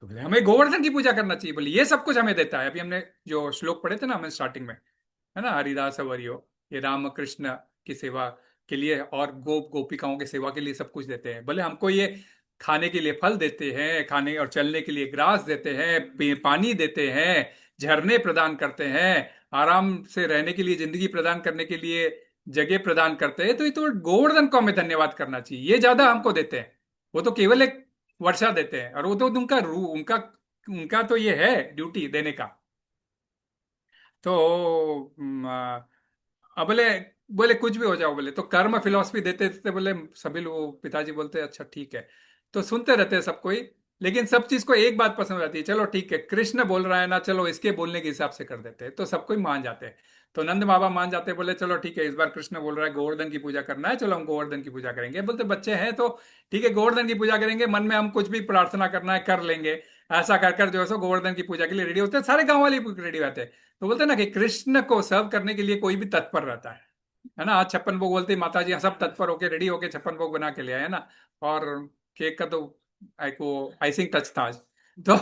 तो बोले हमें गोवर्धन की पूजा करना चाहिए। बोले ये सब कुछ हमें देता है। अभी हमने जो श्लोक पढ़े थे ना, हमें स्टार्टिंग में, है ना, हरिदास वरियो, ये राम कृष्ण की सेवा के लिए और गोप गोपिकाओं की सेवा के लिए सब कुछ देते हैं। भले हमको ये खाने के लिए फल देते हैं, खाने और चलने के लिए ग्रास देते हैं, पानी देते हैं, झरने प्रदान करते हैं, आराम से रहने के लिए, जिंदगी प्रदान करने के लिए जगह प्रदान करते हैं, तो ये तो गोवर्धन को हमें धन्यवाद करना चाहिए, ये ज्यादा हमको देते हैं। वो तो केवल एक वर्षा देते हैं, और वो तो उनका रू उनका उनका तो ये है ड्यूटी देने का। तो अब बोले बोले कुछ भी हो जाओ, बोले तो कर्म फिलॉसफी देते देते बोले सभी लोग, पिताजी बोलते अच्छा ठीक है। तो सुनते रहते हैं सब कोई, लेकिन सब चीज को एक बात पसंद आती है, चलो ठीक है कृष्ण बोल रहा है ना, चलो इसके बोलने के हिसाब से कर देते हैं, तो सब कोई मान जाते हैं। तो नंद बाबा मान जाते हैं, बोले चलो ठीक है इस बार कृष्ण बोल रहा है गोवर्धन की पूजा करना है, चलो हम गोवर्धन की पूजा करेंगे। बोलते बच्चे हैं तो ठीक है गोवर्धन की पूजा करेंगे, मन में हम कुछ भी प्रार्थना करना है कर लेंगे। ऐसा कर कर जो है सो गोवर्धन की पूजा के लिए रेडी होते हैं, सारे गांव वाले रेडी होते हैं। तो बोलते हैं ना कि कृष्ण को सर्व करने के लिए कोई भी तत्पर रहता है ना। आज 56 भोग बोलते माता जी सब तत्पर होके रेडी होके 56 भोग बना के ले आए ना। और केक का तो एक वो आइसिंग टच था आज। तो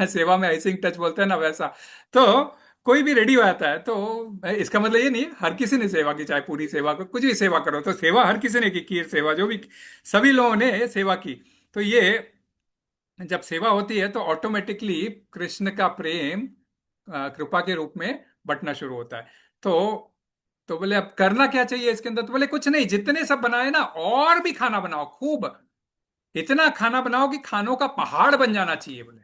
सेवा में आइसिंग टच बोलते हैं ना, वैसा। तो कोई भी रेडी हो जाता है, तो इसका मतलब ये नहीं है हर किसी ने सेवा की, चाहे पूरी सेवा को कुछ भी सेवा करो, तो सेवा हर किसी ने की सेवा जो भी सभी लोगों ने सेवा की। तो ये जब सेवा होती है तो ऑटोमेटिकली कृष्ण का प्रेम कृपा के रूप में बंटना शुरू होता है। तो बोले अब करना क्या चाहिए इसके अंदर? तो बोले कुछ नहीं, जितने सब बनाए ना और भी खाना बनाओ खूब, इतना खाना बनाओ कि खानों का पहाड़ बन जाना चाहिए। बोले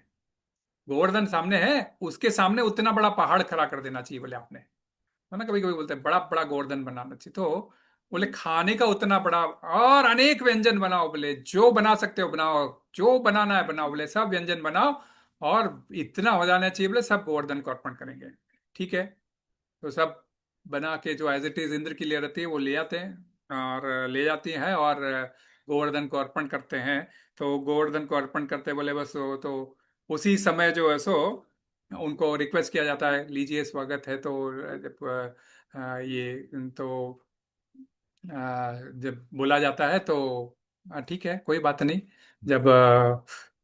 गोवर्धन सामने है, उसके सामने उतना बड़ा पहाड़ खड़ा कर देना चाहिए बोले आपने, है ना। कभी कभी बोलते हैं बड़ा बड़ा गोवर्धन बनाना चाहिए, तो बोले खाने का उतना बड़ा और अनेक व्यंजन बनाओ, बोले जो बना सकते हो बनाओ, जो बनाना है बनाओ, बोले सब व्यंजन बनाओ, और इतना हो जाना चाहिए बोले सब गोवर्धन को अर्पण करेंगे। ठीक है, तो सब बना के जो एज इट इज इंद्र की ले रहती है वो ले आते हैं और ले जाती हैं और गोवर्धन को अर्पण करते हैं। तो गोवर्धन को अर्पण करते बोले बस तो उसी समय जो है सो उनको रिक्वेस्ट किया जाता है लीजिए स्वागत है। तो जब ये तो जब बोला जाता है तो ठीक है कोई बात नहीं। जब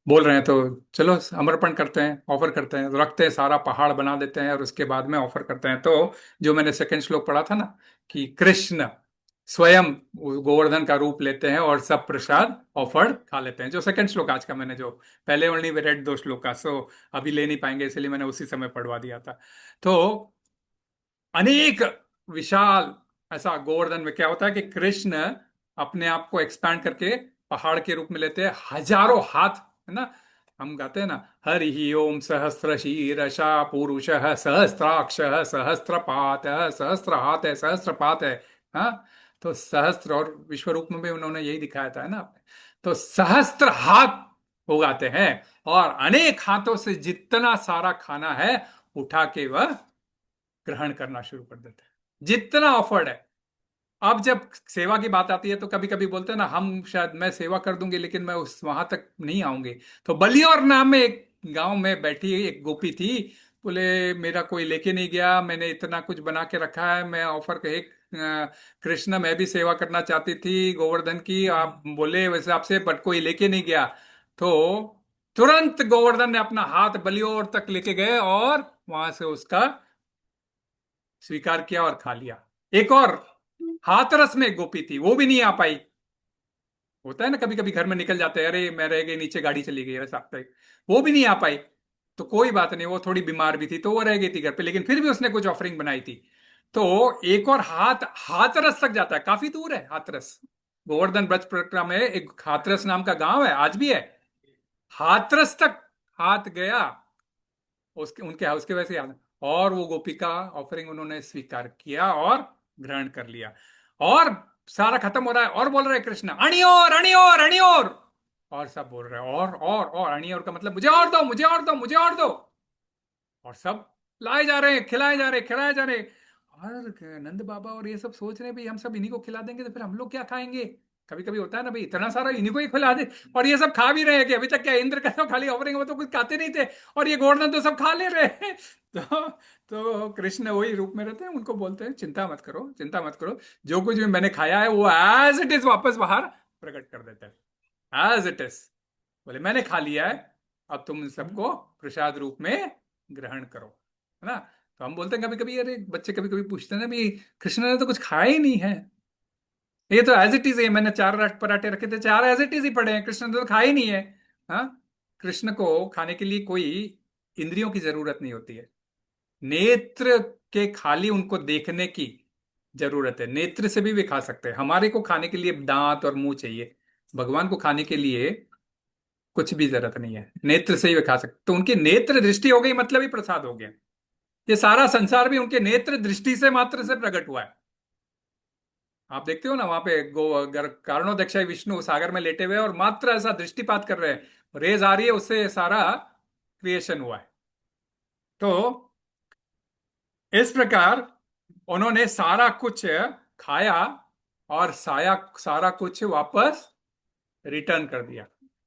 बोल रहे हैं तो चलो समर्पण करते हैं, ऑफर करते हैं, रखते हैं, सारा पहाड़ बना देते हैं और उसके बाद में ऑफर करते हैं। तो जो मैंने सेकंड श्लोक पढ़ा था ना कि कृष्ण स्वयं गोवर्धन का रूप लेते हैं और सब प्रसाद ऑफर खा लेते हैं, जो सेकंड श्लोक आज का मैंने जो पहले ओनली रेड 2 श्लोक का, सो अभी ले नहीं पाएंगे इसलिए मैंने उसी समय पढ़वा दिया था। तो अनेक विशाल ऐसा गोवर्धन में क्या होता है कि कृष्ण अपने आप को एक्सपैंड करके पहाड़ के रूप में लेते हैं, हजारों हाथ, है ना। हम गाते हैं ना हरि ही ओम सहस्र शीरशा पुरुष सहस्त्राक्ष सहस्त्रपात सहस्त्र हाथ है सहस्त्रपात है। हाँ, तो सहस्त्र और विश्व रूप में भी उन्होंने यही दिखाया था, है ना। तो सहस्त्र हाथ उगाते हैं और अनेक हाथों से जितना सारा खाना है उठा के वह ग्रहण करना शुरू कर देते हैं, जितना ऑफर्ड है। अब जब सेवा की बात आती है तो कभी कभी बोलते हैं ना हम शायद मैं सेवा कर दूंगी लेकिन मैं उस वहां तक नहीं आऊंगी। तो बलियोर नाम में एक गांव में बैठी एक गोपी थी, बोले मेरा कोई लेके नहीं गया, मैंने इतना कुछ बना के रखा है, मैं ऑफर कहे कृष्ण मैं भी सेवा करना चाहती थी गोवर्धन की, आप बोले वैसे आपसे, बट कोई लेके नहीं गया। तो तुरंत गोवर्धन ने अपना हाथ बलियोर तक लेके गए और वहां से उसका स्वीकार किया और खा लिया। एक और हाथरस में एक गोपी थी, वो भी नहीं आ पाई, होता है ना, कभी कभी घर में निकल जाते हैं, अरे मैं रह गई नीचे, गाड़ी चली गई, वैसा टाइप। वो भी नहीं आ पाई। तो कोई बात नहीं, वो थोड़ी बीमार भी थी तो वो रह गई थी घर पे, लेकिन फिर भी उसने कुछ ऑफरिंग बनाई थी। तो एक और हाथरस तक जाता है, काफी दूर है हाथरस। गोवर्धन ब्रज परिक्रमा में एक हाथरस नाम का गांव है, आज भी है। हाथरस तक हाथ गया, उसके उनके उसके वैसे याद। और वो गोपिका ऑफरिंग उन्होंने स्वीकार किया और ग्रहण कर लिया। और सारा खत्म हो रहा है और बोल रहे हैं कृष्ण, अणियोर अणियोर अणियोर। और सब बोल रहे हैं और अणियोर का मतलब मुझे और दो, मुझे और दो, मुझे और दो। और सब लाए जा रहे हैं, खिलाए जा रहे हैं, खिलाए जा रहे हैं। और नंद बाबा और ये सब सोच रहे हैं भाई हम सब इन्हीं को खिला देंगे तो फिर हम लोग क्या खाएंगे। कभी कभी होता है ना भाई, इतना सारा इन्हीं को ही खिला दे। और ये सब खा भी रहे हैं कि अभी तक क्या इंद्र का तो खाली ऑफरिंग, वो तो कुछ खाते नहीं थे। और ये गोवर्धन तो सब खा ले रहे हैं। तो कृष्ण वही रूप में रहते हैं, उनको बोलते हैं चिंता मत करो, चिंता मत करो। जो कुछ भी मैंने खाया है वो एज इट इज वापस बाहर प्रकट कर देते हैं, एज इट इज। बोले मैंने खा लिया है, अब तुम इन सबको प्रसाद रूप में ग्रहण करो, है ना। तो हम बोलते हैं कभी कभी, अरे बच्चे कभी कभी पूछते हैं ना भी, कृष्ण ने तो कुछ खाया ही नहीं है, ये तो एज इट इज है, मैंने चार पराठे रखे थे, चार एज इट इज ही पड़े हैं, कृष्ण ने तो खाया ही नहीं है। हाँ, कृष्ण को खाने के लिए कोई इंद्रियों की जरूरत नहीं होती है। नेत्र के खाली उनको देखने की जरूरत है, नेत्र से भी वे खा सकते हैं। हमारे को खाने के लिए दांत और मुंह चाहिए, भगवान को खाने के लिए कुछ भी जरूरत नहीं है, नेत्र से ही वे खा सकते। तो उनकी नेत्र दृष्टि हो गई, मतलब ही प्रसाद हो गया। ये सारा संसार भी उनके नेत्र दृष्टि से मात्र से प्रकट हुआ है। आप देखते हो ना वहां पे कारणोदक्षाई विष्णु सागर में लेटे हुए हैं और मात्र ऐसा दृष्टिपात कर रहे हैं, रेज आ रही है, उससे सारा क्रिएशन हुआ है। तो इस प्रकार उन्होंने सारा कुछ खाया और सारा कुछ वापस रिटर्न कर दिया।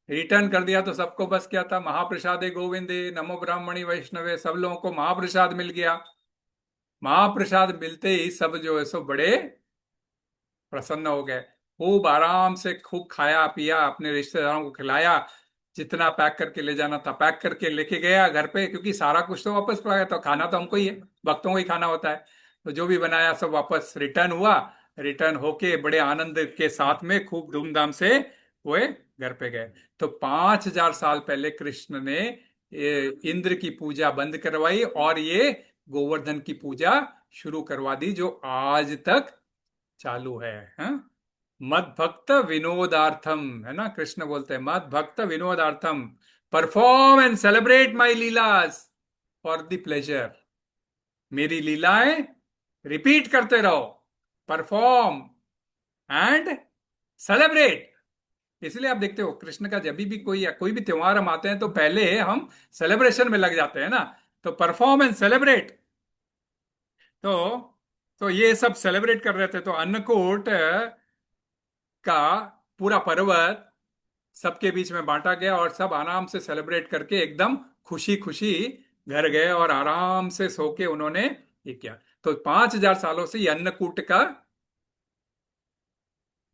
रिटर्न कर दिया तो सबको बस क्या था, महाप्रसादे गोविंदे नमो ब्राह्मणी वैष्णवे, सब लोगों को महाप्रसाद मिल गया। महाप्रसाद मिलते ही सब जो है सो बड़े प्रसन्न हो गए। खूब आराम से खूब खाया पिया, अपने रिश्तेदारों को खिलाया, जितना पैक करके ले जाना था पैक करके लेके गया घर पे, क्योंकि सारा कुछ तो वापस पड़ा गया, तो खाना तो हमको ही है, भक्तों को ही खाना होता है। तो जो भी बनाया सब वापस रिटर्न हुआ। रिटर्न होके बड़े आनंद के साथ में खूब धूमधाम से वो घर पे गए। तो 5,000 साल पहले कृष्ण ने इंद्र की पूजा बंद करवाई और ये गोवर्धन की पूजा शुरू करवा दी, जो आज तक चालू है। हाँ? मद भक्त विनोदार्थम, है ना, कृष्ण बोलते हैं मद भक्त विनोदार्थम, perform and celebrate my lilas for the pleasure. मेरी लीलाएं रिपीट करते रहो, परफॉर्म एंड सेलिब्रेट। इसलिए आप देखते हो कृष्ण का जब भी कोई या कोई भी त्योहार हम आते हैं तो पहले हम सेलिब्रेशन में लग जाते हैं ना। तो परफॉर्म एंड सेलिब्रेट। तो तो ये सब सेलिब्रेट कर रहे थे, तो अन्नकूट का पूरा पर्वत सबके बीच में बांटा गया और सब आराम से सेलिब्रेट करके एकदम खुशी खुशी घर गए और आराम से सो के उन्होंने ये किया। तो 5,000 सालों से ये अन्नकूट का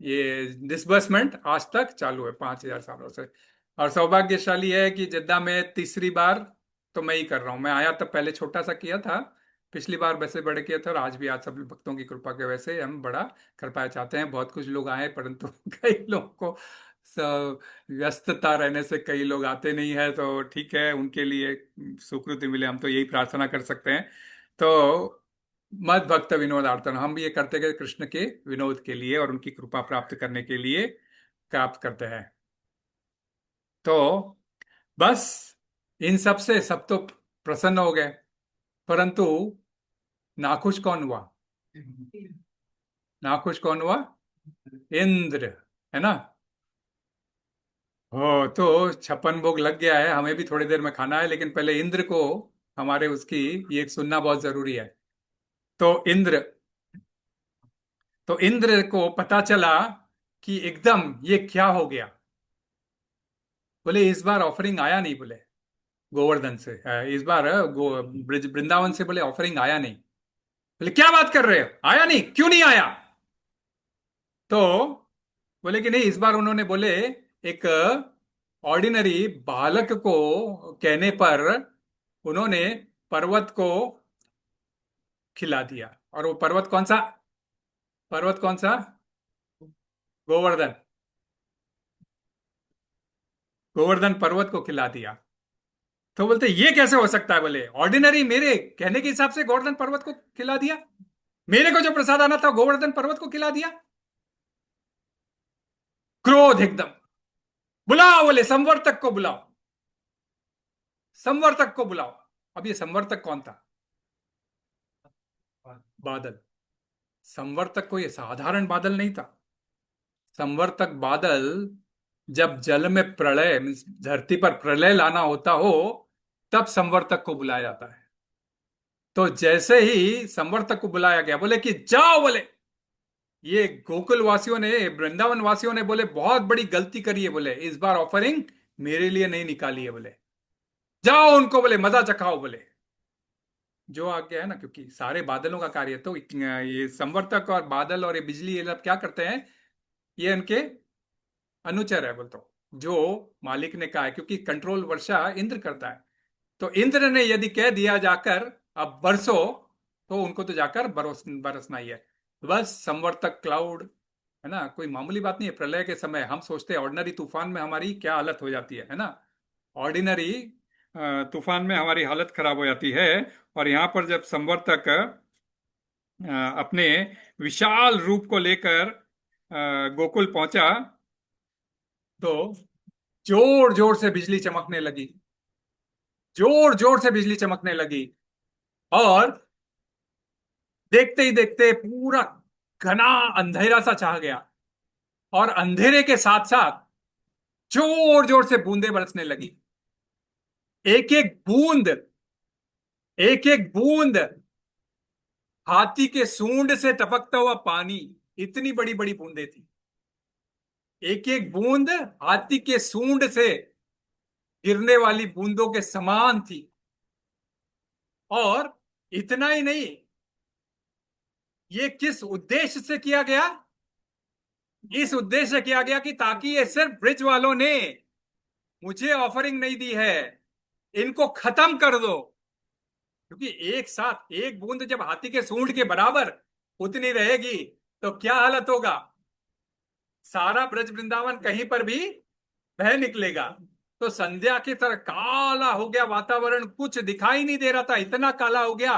ये डिसबर्समेंट आज तक चालू है, 5,000 सालों से। और सौभाग्यशाली है कि जिद्दा में तीसरी बार तो मैं ही कर रहा हूँ। मैं आया तब पहले छोटा सा किया था, पिछली बार वैसे बड़े किया था, और आज भी आज सब भक्तों की कृपा के वैसे हम बड़ा कर पाए। चाहते हैं बहुत कुछ लोग आए, परंतु कई लोगों को व्यस्तता रहने से कई लोग आते नहीं है, तो ठीक है, उनके लिए स्वीकृति मिले, हम तो यही प्रार्थना कर सकते हैं। तो मद भक्त विनोदार्थन, हम भी ये करते गए कृष्ण के विनोद के लिए और उनकी कृपा प्राप्त करने के लिए प्राप्त करते हैं। तो बस इन सब से सब तो प्रसन्न हो गए, परंतु नाखुश कौन हुआ? नाखुश कौन हुआ? इंद्र, है ना। हो तो 56 भोग लग गया है, हमें भी थोड़ी देर में खाना है, लेकिन पहले इंद्र को हमारे उसकी ये सुनना बहुत जरूरी है। तो इंद्र को पता चला कि एकदम ये क्या हो गया। बोले इस बार ऑफरिंग आया नहीं, बोले गोवर्धन से, इस बार वृंदावन से बोले ऑफरिंग आया नहीं। बोले क्या बात कर रहे हो, आया नहीं, क्यों नहीं आया? तो बोले कि नहीं, इस बार उन्होंने बोले एक ऑर्डिनरी बालक को कहने पर उन्होंने पर्वत को खिला दिया। और वो पर्वत कौन सा? पर्वत कौन सा? गोवर्धन। गोवर्धन पर्वत को खिला दिया। तो बोलते ये कैसे हो सकता है, बोले ऑर्डिनरी मेरे कहने के हिसाब से गोवर्धन पर्वत को खिला दिया, मेरे को जो प्रसाद आना था गोवर्धन पर्वत को खिला दिया। क्रोध एकदम, बुलाओ, बोले संवर्तक को बुलाओ, संवर्तक को बुलाओ। अब ये संवर्तक कौन था? बादल। संवर्तक कोई साधारण बादल नहीं था। संवर्तक बादल, जब जल में प्रलय मीन्स धरती पर प्रलय लाना होता हो, तब संवर्तक को बुलाया जाता है। तो जैसे ही संवर्तक को बुलाया गया, बोले कि जाओ, बोले ये गोकुल वासियों ने, वृंदावन वासियों ने बोले बहुत बड़ी गलती करी है, बोले इस बार ऑफरिंग मेरे लिए नहीं निकाली है, बोले जाओ उनको बोले मजा चखाओ, बोले जो आज्ञा है ना, क्योंकि सारे बादलों का कार्य है। तो ये संवर्तक और बादल और ये बिजली ये सब क्या करते हैं, ये इनके अनुचर है, बोलते जो मालिक ने कहा है, क्योंकि कंट्रोल वर्षा इंद्र करता है। तो इंद्र ने यदि कह दिया जाकर अब बरसो, तो उनको तो जाकर बरसना ही है। बस संवर्तक क्लाउड है ना, कोई मामूली बात नहीं है। प्रलय के समय हम सोचते हैं ऑर्डिनरी तूफान में हमारी क्या हालत हो जाती है ना, ऑर्डिनरी तूफान में हमारी हालत खराब हो जाती है। और यहाँ पर जब संवर्तक अपने विशाल रूप को लेकर गोकुल पहुंचा, तो जोर जोर से बिजली चमकने लगी, जोर जोर से बिजली चमकने लगी। और देखते ही देखते पूरा घना अंधेरा सा छा गया, और अंधेरे के साथ साथ जोर जोर से बूंदें बरसने लगी। एक एक बूंद, एक एक बूंद हाथी के सूंड से टपकता हुआ पानी, इतनी बड़ी बड़ी बूंदें थी। एक एक बूंद हाथी के सूंड से गिरने वाली बूंदों के समान थी। और इतना ही नहीं, ये किस उद्देश्य से किया गया? इस उद्देश्य से किया गया कि ताकि ये सिर्फ ब्रिज वालों ने मुझे ऑफरिंग नहीं दी है, इनको खत्म कर दो। क्योंकि एक साथ एक बूंद जब हाथी के सूंड के बराबर उतनी रहेगी, तो क्या हालत होगा? सारा ब्रज वृंदावन कहीं पर भी बह निकलेगा। तो संध्या की तरह काला हो गया वातावरण, कुछ दिखाई नहीं दे रहा था, इतना काला हो गया।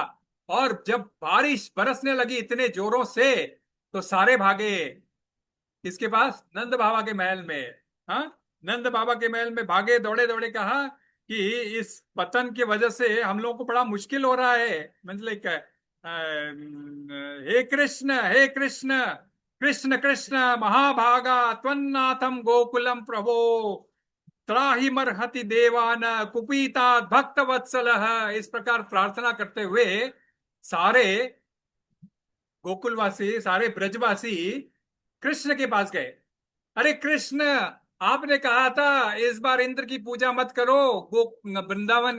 और जब बारिश बरसने लगी इतने जोरों से, तो सारे भागे किसके पास? नंद बाबा के महल में। हाँ, नंद बाबा के महल में भागे, दौड़े दौड़े, कहा कि इस पतन की वजह से हम लोगों को बड़ा मुश्किल हो रहा है। मतलब हे कृष्ण, हे कृष्ण, कृष्ण कृष्ण महाभागा त्वन्नाथम गोकुलम प्रभो त्राहिमर्हति देवान कुपीता भक्त वत्सल। इस प्रकार प्रार्थना करते हुए सारे गोकुलवासी, सारे ब्रजवासी कृष्ण के पास गए। अरे कृष्ण, आपने कहा था इस बार इंद्र की पूजा मत करो, गो वृंदावन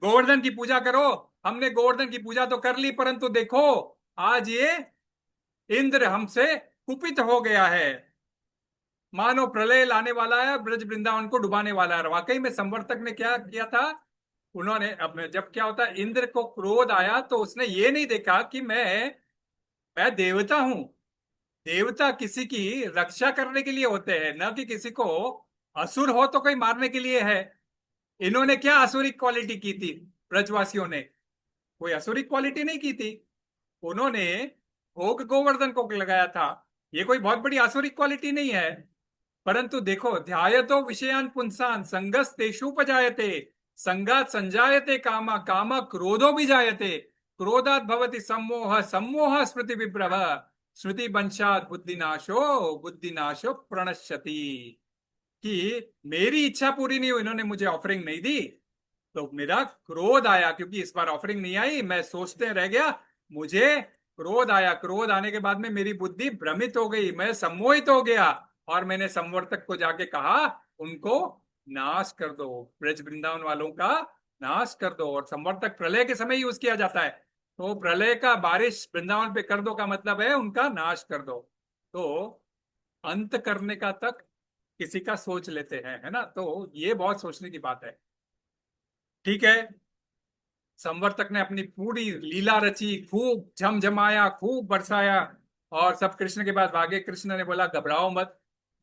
गोवर्धन की पूजा करो। हमने गोवर्धन की पूजा तो कर ली, परंतु देखो आज ये इंद्र हमसे कुपित हो गया है, मानो प्रलय लाने वाला है, ब्रज वृंदावन को डुबाने वाला है। वाकई में संवर्तक ने क्या किया था, उन्होंने अब जब क्या होता है, इंद्र को क्रोध आया तो उसने ये नहीं देखा कि मैं देवता हूं। देवता किसी की रक्षा करने के लिए होते हैं, न कि किसी को, असुर हो तो कोई मारने के लिए है। इन्होंने क्या असुरिक क्वालिटी की थी? ब्रजवासियों ने कोई असुरिक क्वालिटी नहीं की थी। उन्होंने भोग गोवर्धन को लगाया था, ये कोई बहुत बड़ी असुरिक क्वालिटी नहीं है। परंतु देखो, ध्यायतो विषयान पुंसान संगस तेषुपजायते, संगात संजायते कामा, कामा क्रोधो भी जायते, क्रोधात भवति सम्मोह, सम्मोह स्मृति विभ्रव, स्मृति वंशात बुद्धिनाशो, बुद्धिनाशो प्रणश्यति। कि मेरी इच्छा पूरी नहीं हुई, इन्होंने मुझे ऑफरिंग नहीं दी, तो मेरा क्रोध आया। क्योंकि इस बार ऑफरिंग नहीं आई, मैं सोचते रह गया, मुझे क्रोध आया। क्रोध आने के बाद में मेरी बुद्धि भ्रमित हो गई, मैं सम्मोहित हो गया, और मैंने संवर्तक को जाके कहा उनको नाश कर दो, ब्रज वृंदावन वालों का नाश कर दो। और संवर्तक प्रलय के समय यूज किया जाता है। तो प्रलय का बारिश वृंदावन पे कर दो का मतलब है उनका नाश कर दो। तो अंत करने का तक किसी का सोच लेते हैं, है ना। तो ये बहुत सोचने की बात है। ठीक है, संवर्तक ने अपनी पूरी लीला रची, खूब झमझमाया, खूब बरसाया, और सब कृष्ण के पास भागे। कृष्ण ने बोला घबराओ मत,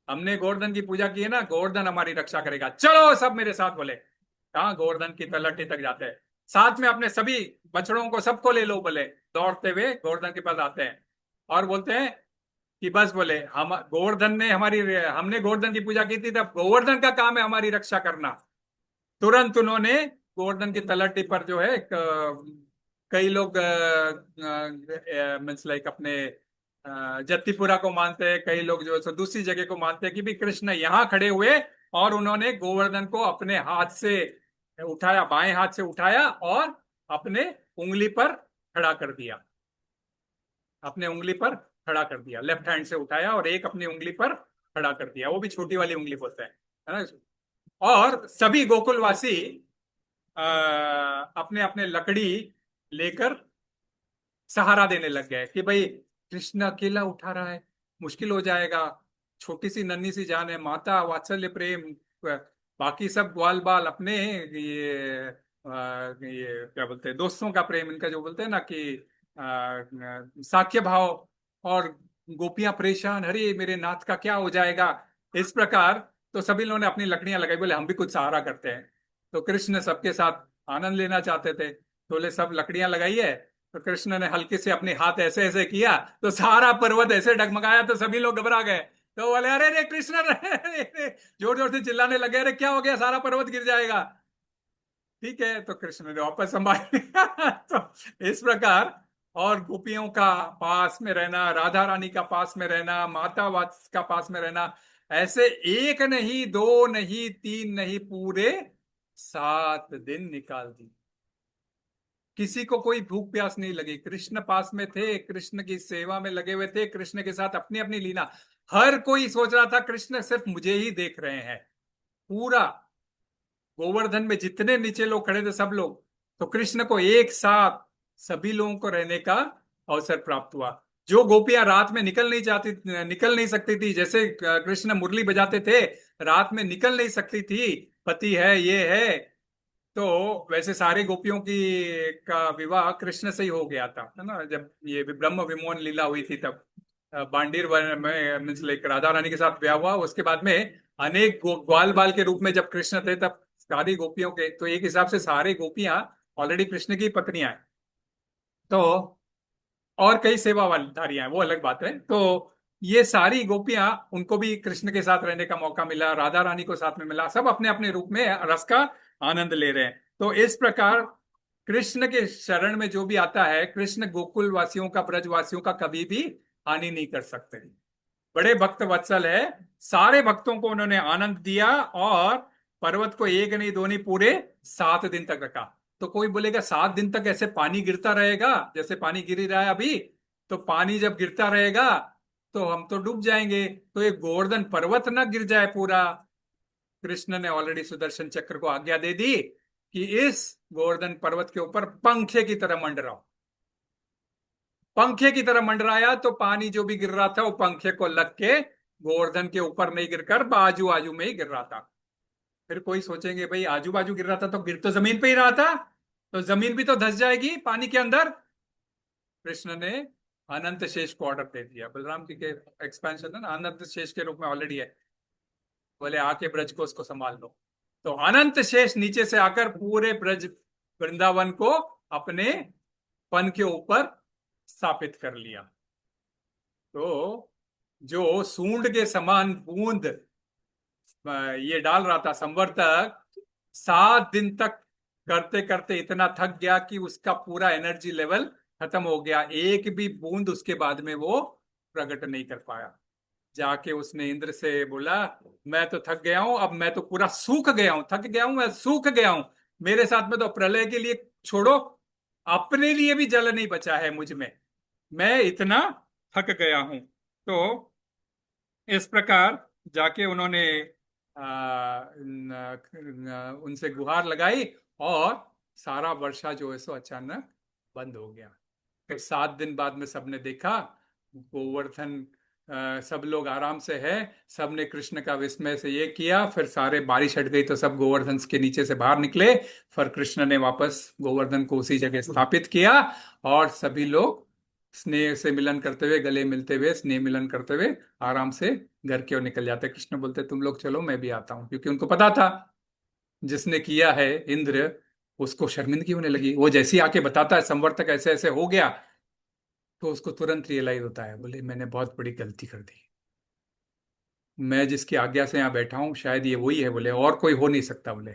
हमने गोवर्धन की पूजा की है ना, गोवर्धन हमारी रक्षा करेगा, चलो सब मेरे साथ बोले। कहाँ गोवर्धन की तलहटी तक जाते हैं, साथ में अपने सभी बछड़ों को सबको ले लो बोले, दौड़ते हुए गोवर्धन के पास आते हैं और बोलते हैं कि बस बोले हम गोवर्धन ने हमारी हमने गोवर्धन की पूजा की थी, तब गोवर्धन का काम है हमारी रक्षा करना। तुरंत उन्होंने गोवर्धन की तलहटी पर जो है कई लोग मीन्स लाइक अपने जत्तीपुरा को मानते हैं, कई लोग जो है सो दूसरी जगह को मानते हैं कि भी कृष्ण यहाँ खड़े हुए और उन्होंने गोवर्धन को अपने हाथ से उठाया, बाएं हाथ से उठाया और अपने उंगली पर खड़ा कर दिया, अपने उंगली पर खड़ा कर दिया, लेफ्ट हैंड से उठाया और एक अपनी उंगली पर खड़ा कर दिया, वो भी छोटी वाली उंगली बोलते हैं, है ना। और सभी गोकुलवासी अपने अपने लकड़ी लेकर सहारा देने लग गए कि भाई कृष्ण अकेला उठा रहा है, मुश्किल हो जाएगा, छोटी सी नन्ही सी जान है, माता वात्सल्य प्रेम, बाकी सब ग्वाल बाल अपने ये क्या बोलते हैं, दोस्तों का प्रेम, इनका जो बोलते हैं ना कि साख्य भाव, और गोपियां परेशान, अरे मेरे नाथ का क्या हो जाएगा, इस प्रकार। तो सभी लोगों ने अपनी लकड़ियां लगाई, बोले हम भी कुछ सहारा करते हैं। तो कृष्ण सबके साथ आनंद लेना चाहते थे, तो बोले सब लकड़ियां लगाई है। तो कृष्ण ने हल्के से अपने हाथ ऐसे ऐसे किया, तो सारा पर्वत ऐसे डगमगाया, तो सभी लोग घबरा गए। तो बोले अरे रे कृष्ण रे, जोर जोर से चिल्लाने लगे, अरे क्या हो गया, सारा पर्वत गिर जाएगा। ठीक है, तो कृष्ण ने वापस संभाल लिया। तो इस प्रकार, और गोपियों का पास में रहना, राधा रानी का पास में रहना, माता वात्स का पास में रहना, ऐसे एक नहीं, दो नहीं, तीन नहीं, पूरे 7 दिन निकाल दी। किसी को कोई भूख प्यास नहीं लगी, कृष्ण पास में थे, कृष्ण की सेवा में लगे हुए थे, कृष्ण के साथ अपनी अपनी लीला। हर कोई सोच रहा था कृष्ण सिर्फ मुझे ही देख रहे हैं। पूरा गोवर्धन में जितने नीचे लोग खड़े थे सब लोग, तो कृष्ण को एक साथ सभी लोगों को रहने का अवसर प्राप्त हुआ। जो गोपियां रात में निकल नहीं सकती थी, जैसे कृष्ण मुरली बजाते थे, रात में निकल नहीं सकती थी, पति है ये है, तो वैसे सारे गोपियों की का विवाह कृष्ण से ही हो गया था, है ना। जब ये ब्रह्म विमोहन लीला हुई थी, तब बांडीर वन में मीन्स लाइक राधा रानी के साथ ब्याह हुआ। उसके बाद में अनेक ग्वाल बाल के रूप में जब कृष्ण थे, तब सारी गोपियों के, तो एक हिसाब से सारे गोपियां ऑलरेडी कृष्ण की पत्नियां हैं। तो और कई सेवा वालधारियां हैं, वो अलग बात है। तो ये सारी गोपियां, उनको भी कृष्ण के साथ रहने का मौका मिला, राधा रानी को साथ में मिला, सब अपने अपने रूप में रस का आनंद ले रहे हैं। तो इस प्रकार कृष्ण के शरण में जो भी आता है, कृष्ण गोकुल वासियों का, ब्रजवासियों का कभी भी हानि नहीं कर सकते। बड़े भक्त वत्सल है, सारे भक्तों को उन्होंने आनंद दिया, और पर्वत को एक नहीं दो नहीं, पूरे 7 दिन तक रखा। तो कोई बोलेगा 7 दिन तक ऐसे पानी गिरता रहेगा, जैसे पानी गिर ही रहा है अभी, तो पानी जब गिरता रहेगा तो हम तो डूब जाएंगे, तो ये गोवर्धन पर्वत ना गिर जाए पूरा। कृष्ण ने ऑलरेडी सुदर्शन चक्र को आज्ञा दे दी कि इस गोवर्धन पर्वत के ऊपर पंखे की तरह मंडराओ। पंखे की तरह मंडराया, तो पानी जो भी गिर रहा था वो पंखे को लग के गोवर्धन के ऊपर नहीं गिरकर बाजू आजू में ही गिर रहा था। फिर कोई सोचेंगे भाई आजू बाजू गिर रहा था तो गिर तो जमीन पे ही रहा था, तो जमीन भी तो धंस जाएगी पानी के अंदर। कृष्ण ने अनंत शेष को ऑर्डर दे दिया, बलराम जी के एक्सपेंशन है ना, अनंत शेष के रूप में ऑलरेडी है, बोले आके ब्रज को उसको संभाल लो। तो अनंत शेष नीचे से आकर पूरे ब्रज वृंदावन को अपने पन के ऊपर स्थापित कर लिया। तो जो सूंड के समान बूंद ये डाल रहा था संवर्तक, 7 दिन तक करते करते इतना थक गया कि उसका पूरा एनर्जी लेवल खत्म हो गया, एक भी बूंद उसके बाद में वो प्रकट नहीं कर पाया। जाके उसने इंद्र से बोला, मैं तो थक गया हूं, अब मैं तो पूरा सूख गया हूं, थक गया हूं, मैं सूख गया हूं, मेरे साथ में तो प्रलय के लिए छोड़ो, अपने लिए भी जल नहीं बचा है मुझ में, मैं इतना थक गया हूं। तो इस प्रकार जाके उन्होंने उनसे गुहार लगाई, और सारा वर्षा जो है सो अचानक बंद हो गया। फिर 7 दिन बाद में सबने देखा गोवर्धन, सब लोग आराम से है, सबने कृष्ण का विस्मय से ये किया, फिर सारे बारिश हट गई तो सब गोवर्धन के नीचे से बाहर निकले। फिर कृष्ण ने वापस गोवर्धन को उसी जगह स्थापित किया, और सभी लोग स्नेह से मिलन करते हुए, गले मिलते हुए, स्नेह मिलन करते हुए आराम से घर की ओर निकल जाते। कृष्ण बोलते तुम लोग चलो, मैं भी आता हूँ, क्योंकि उनको पता था जिसने किया है इंद्र, उसको शर्मिंदगी होने लगी। वो जैसे ही आके बताता है संवर्तक ऐसे ऐसे हो गया, तो उसको तुरंत रियलाइज होता है, बोले मैंने बहुत बड़ी गलती कर दी। मैं जिसकी आज्ञा से यहाँ बैठा हूँ शायद ये वही है, बोले और कोई हो नहीं सकता। बोले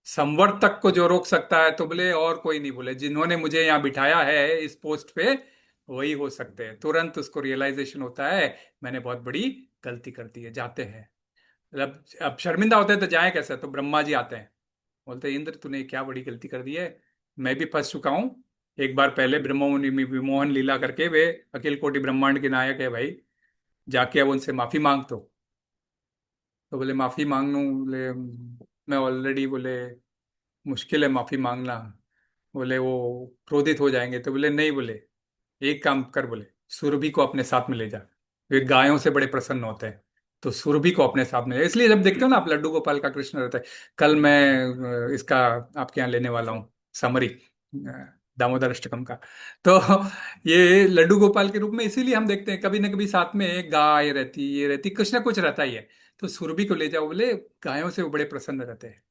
संवर्तक को जो रोक सकता है तो बोले और कोई नहीं, बोले जिन्होंने मुझे यहाँ बिठाया है इस पोस्ट पे वही हो सकते हैं। तुरंत उसको रियलाइजेशन होता है मैंने बहुत बड़ी गलती कर दी है। जाते हैं, अब शर्मिंदा होते हैं तो जाए कैसे, तो ब्रह्मा जी आते हैं, बोलते हैं इंद्र तूने क्या बड़ी गलती कर दी है, मैं भी फंस चुका हूँ। एक बार पहले ब्रह्मा मुनि में विमोहन लीला करके, वे अखिल कोटि ब्रह्मांड के नायक है भाई, जाके अब उनसे माफी मांग। तो बोले माफी मांग लूं? बोले मैं ऑलरेडी, बोले मुश्किल है माफी मांगना। बोले वो क्रोधित हो जाएंगे। तो बोले नहीं, बोले एक काम कर, बोले सुरभि को अपने साथ में ले जा, वे गायों से बड़े प्रसन्न होते हैं। तो सुरभि को अपने साथ में ले, इसलिए जब देखते हो ना आप लड्डू गोपाल का कृष्ण रहता है। कल मैं इसका आपके यहाँ लेने वाला हूँ समरी, दामोदर अष्टकम का। तो ये लड्डू गोपाल के रूप में इसीलिए हम देखते हैं कभी ना कभी साथ में एक गाय रहती, ये रहती, कुछ ना कुछ रहता ही है। तो सुरभि को ले जाओ, बोले गायों से वो बड़े प्रसन्न रहते हैं।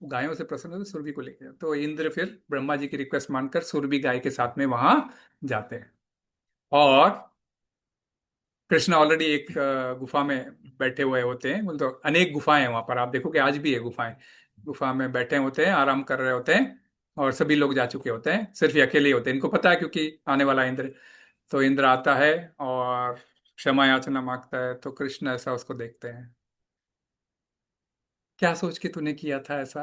तो गायों से प्रसन्न होते सुरभि को लेके जाओ। तो इंद्र फिर ब्रह्मा जी की रिक्वेस्ट मानकर सुरभि गाय के साथ में वहां जाते हैं। और कृष्ण ऑलरेडी एक गुफा में बैठे हुए होते हैं। बोले तो अनेक गुफाएं हैं वहां पर, आप देखो कि आज भी है गुफाएं। गुफा में बैठे होते हैं, आराम कर रहे होते हैं, और सभी लोग जा चुके होते हैं, सिर्फ ये अकेले ही होते हैं। इनको पता है क्योंकि आने वाला है इंद्र। तो इंद्र आता है और क्षमा याचना मांगता है। तो कृष्ण ऐसा उसको देखते हैं, क्या सोच के तूने किया था ऐसा?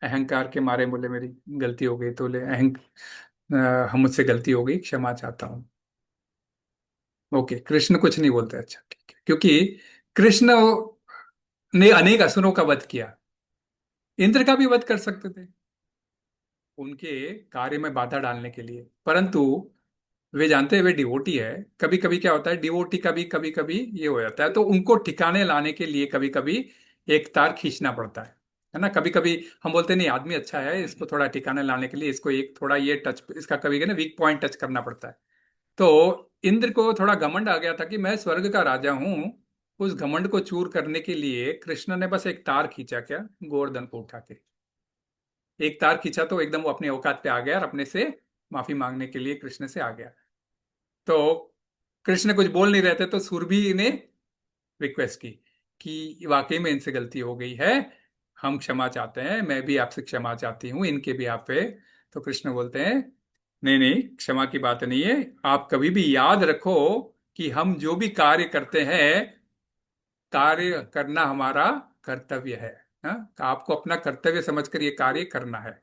अहंकार के मारे, बोले मेरी गलती हो गई। तो बोले हम मुझसे गलती हो गई, क्षमा चाहता हूँ। ओके, कृष्ण कुछ नहीं बोलते, अच्छा ठीक है, क्योंकि कृष्ण ने अनेक असुरों का वध किया, इंद्र का भी वध कर सकते थे उनके कार्य में बाधा डालने के लिए, परंतु वे जानते हैं वे डिवोटी है। कभी कभी क्या होता है, डिवोटी का भी कभी कभी ये हो जाता है, तो उनको ठिकाने लाने के लिए कभी कभी एक तार खींचना पड़ता है ना। कभी कभी हम बोलते हैं नहीं आदमी अच्छा है, इसको थोड़ा ठिकाने लाने के लिए इसको एक थोड़ा ये टच, इसका कभी ना वीक पॉइंट टच करना पड़ता है। तो इंद्र को थोड़ा घमंड आ गया था कि मैं स्वर्ग का राजा हूं। उस घमंड को चूर करने के लिए कृष्ण ने बस एक तार खींचा, क्या, गोवर्धन को उठा के एक तार खींचा, तो एकदम वो अपने औकात पे आ गया और अपने से माफी मांगने के लिए कृष्ण से आ गया। तो कृष्ण कुछ बोल नहीं रहे थे, तो सुरभि ने रिक्वेस्ट की कि वाकई में इनसे गलती हो गई है, हम क्षमा चाहते हैं, मैं भी आपसे क्षमा चाहती हूँ इनके भी आप पे। तो कृष्ण बोलते हैं नहीं नहीं, क्षमा की बात नहीं है। आप कभी भी याद रखो कि हम जो भी कार्य करते हैं, कार्य करना हमारा कर्तव्य है। हाँ? आपको अपना कर्तव्य समझकर ये कार्य करना है,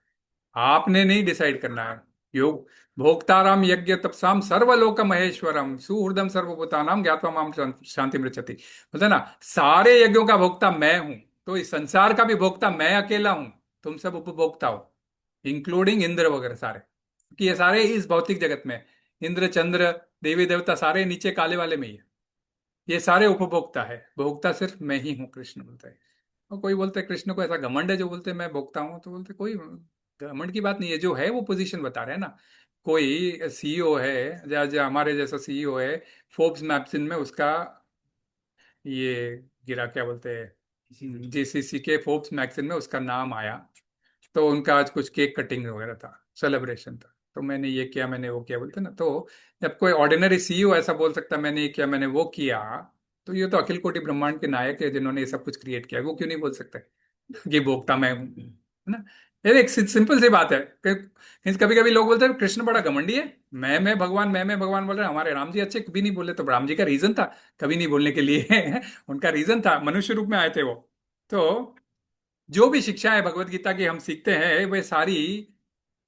आपने नहीं डिसाइड करना है। योग भोक्ताराम यज्ञ तपसाम सर्वलोक महेश्वरम सुहृदम सर्वभूतानाम ज्ञात्वा माम शांति मृच्छति, बोलते ना सारे यज्ञों का भोक्ता मैं हूं, तो इस संसार का भी भोक्ता मैं अकेला हूं, तुम सब उपभोक्ता हो, इंक्लूडिंग इंद्र वगैरह सारे, कि ये सारे इस भौतिक जगत में, इंद्र चंद्र देवी देवता सारे नीचे काले वाले में ही है, ये सारे उपभोक्ता है, भोक्ता सिर्फ मैं ही हूँ, कृष्ण बोलता है। और कोई बोलते हैं कृष्ण को ऐसा घमंड है जो बोलते हैं मैं भोक्ता हूँ, तो बोलते कोई घमंड की बात नहीं है, जो है वो पोजीशन बता रहे हैं ना। कोई सीईओ है, हमारे जैसा सीईओ है, फोर्ब्स मैगजीन में उसका ये गिरा, क्या बोलते हैं, जीसीसी के फोर्ब्स मैगजीन में उसका नाम आया। तो उनका आज कुछ केक कटिंग वगैरह था, सेलिब्रेशन था, तो मैंने ये किया, मैंने वो किया, बोलते ना। तो जब कोई ऑर्डिनरी सीईओ ऐसा बोल सकता है मैंने ये किया, मैंने वो किया, तो ये तो अखिल कोटि ब्रह्मांड के नायक है जिन्होंने ये सब कुछ क्रिएट किया, वो क्यों नहीं बोल सकते कि भोक्ता मैं हूं, है ना। ये एक सिंपल सी बात है। कभी कभी लोग बोलते हैं कृष्ण बड़ा घमंडी है, मैं भगवान, मैं भगवान बोल रहे हैं, हमारे राम जी अच्छे कभी नहीं बोले, तो राम जी का रीजन था कभी नहीं बोलने के लिए उनका रीजन था, मनुष्य रूप में आए थे वो। तो जो भी शिक्षा है भगवत गीता की हम सीखते हैं, वे सारी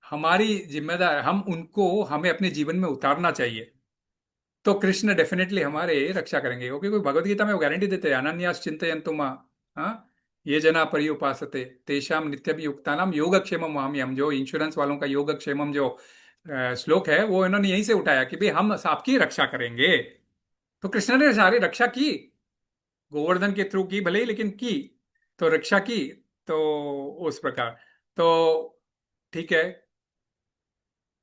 हमारी जिम्मेदार, हम उनको हमें अपने जीवन में उतारना चाहिए। तो कृष्ण डेफिनेटली हमारे रक्षा करेंगे, क्योंकि कोई भगवत गीता में वो गारंटी देते हैं अनन्यास चिंतयन्तु मां, हाँ, ये जना पर्युपासते तेषाम नित्यभियुक्तानाम योगक्षेमम वहाम्यहम्, जो इंश्योरेंस वालों का योगक्षेमम जो श्लोक है, वो इन्होंने यहीं से उठाया कि भाई हम आपकी रक्षा करेंगे। तो कृष्ण ने सारी रक्षा की, गोवर्धन के थ्रू की भले ही, लेकिन की, तो रक्षा की। तो उस प्रकार, तो ठीक है।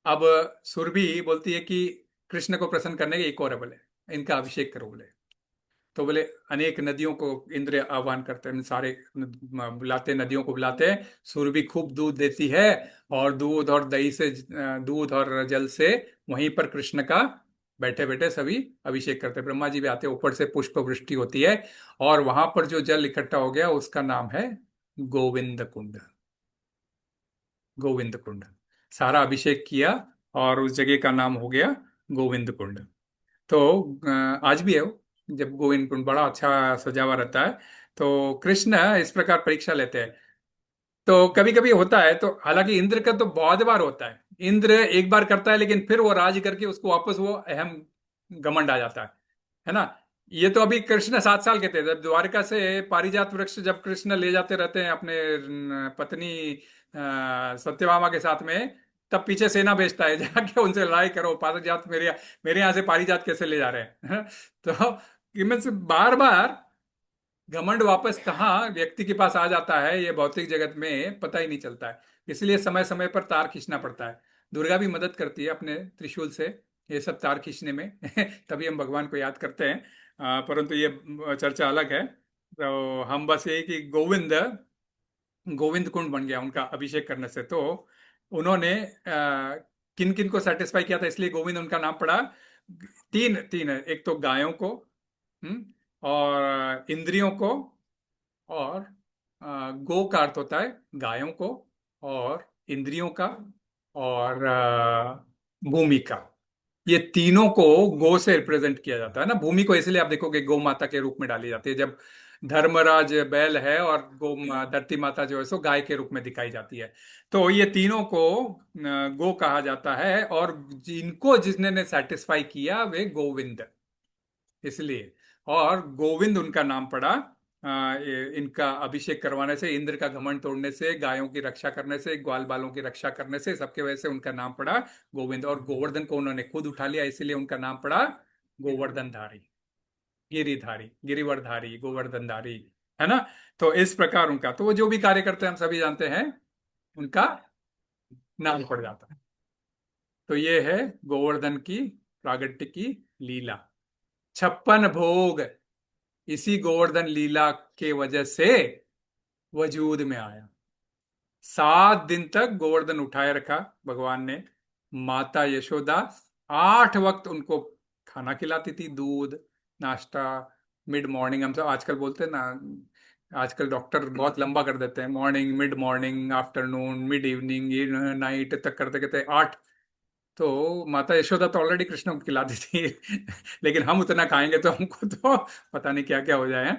अब सुरभि बोलती है कि कृष्ण को प्रसन्न करने के एक और है, बोले इनका अभिषेक करो बोले। तो बोले अनेक नदियों को इंद्र आह्वान करते हैं, सारे बुलाते, नदियों को बुलाते हैं। सुरभि खूब दूध देती है, और दूध और दही से, दूध और जल से वहीं पर कृष्ण का बैठे बैठे सभी अभिषेक करते हैं। ब्रह्मा जी भी आते हैं, ऊपर से पुष्प वृष्टि होती है, और वहां पर जो जल इकट्ठा हो गया उसका नाम है गोविंद कुंड। गोविंद कुंड, सारा अभिषेक किया और उस जगह का नाम हो गया गोविंद कुंड। तो आज भी है वो, जब गोविंद कुंड बड़ा अच्छा सजा हुआ रहता है। तो कृष्ण इस प्रकार परीक्षा लेते हैं। तो कभी कभी होता है, तो हालांकि इंद्र का तो बहुत बार होता है, इंद्र एक बार करता है लेकिन फिर वो राज करके उसको वापस वो अहम घमंड आ जाता है ना। ये तो अभी कृष्ण 7 साल के थे जब द्वारका से पारिजात वृक्ष जब कृष्ण ले जाते रहते हैं अपने पत्नी सत्यभामा के साथ में, तब पीछे सेना भेजता है जाके उनसे लड़ाई करो, पारिजात मेरे मेरे यहाँ से पारिजात कैसे ले जा रहे हैं तो इनमें से बार बार घमंड वापस कहाँ व्यक्ति के पास आ जाता है ये भौतिक जगत में पता ही नहीं चलता है। इसलिए समय समय पर तार खींचना पड़ता है। दुर्गा भी मदद करती है अपने त्रिशूल से ये सब तार खींचने में तभी हम भगवान को याद करते हैं। परंतु ये चर्चा अलग है। तो हम बस यही कि गोविंद, गोविंद कुंड बन गया उनका अभिषेक करने से। तो उन्होंने किन किन को सेटिस्फाई किया था, इसलिए गोविंद उनका नाम पड़ा। तीन तीन है, एक तो गायों को, और इंद्रियों को, और गो का अर्थ होता है गायों को, और इंद्रियों का, और भूमि का। ये तीनों को गो से रिप्रेजेंट किया जाता है ना। भूमि को इसलिए आप देखोगे गौ माता के रूप में डाली जाती है, जब धर्मराज बैल है और धरती माता जो है सो गाय के रूप में दिखाई जाती है। तो ये तीनों को गो कहा जाता है, और जिनको जिसने ने सेटिस्फाई किया वे गोविंद, इसलिए। और गोविंद उनका नाम पड़ा इनका अभिषेक करवाने से, इंद्र का घमंड तोड़ने से, गायों की रक्षा करने से, ग्वाल बालों की रक्षा करने से, सबके वजह से उनका नाम पड़ा गोविंद। और गोवर्धन को उन्होंने खुद उठा लिया, इसलिए उनका नाम पड़ा गोवर्धनधारी, गिरिधारी, गिरिवरधारी, गोवर्धनधारी, है ना। तो इस प्रकार उनका, तो वो जो भी कार्य करते हैं हम सभी जानते हैं, उनका नाम पड़ जाता है। तो ये है गोवर्धन की प्रागट्य की लीला। 56 भोग इसी गोवर्धन लीला के वजह से वजूद में आया। 7 दिन तक गोवर्धन उठाए रखा भगवान ने। माता यशोदा 8 वक्त उनको खाना खिलाती थी, दूध, नाश्ता, मिड मॉर्निंग, हम सब आजकल बोलते हैं ना, आजकल डॉक्टर बहुत लंबा कर देते हैं, morning, mid morning, afternoon, mid evening, night तक करते करते 8। तो माता यशोदा तो ऑलरेडी कृष्ण को खिलाती थी लेकिन हम उतना खाएंगे तो हमको तो पता नहीं क्या क्या हो जाए।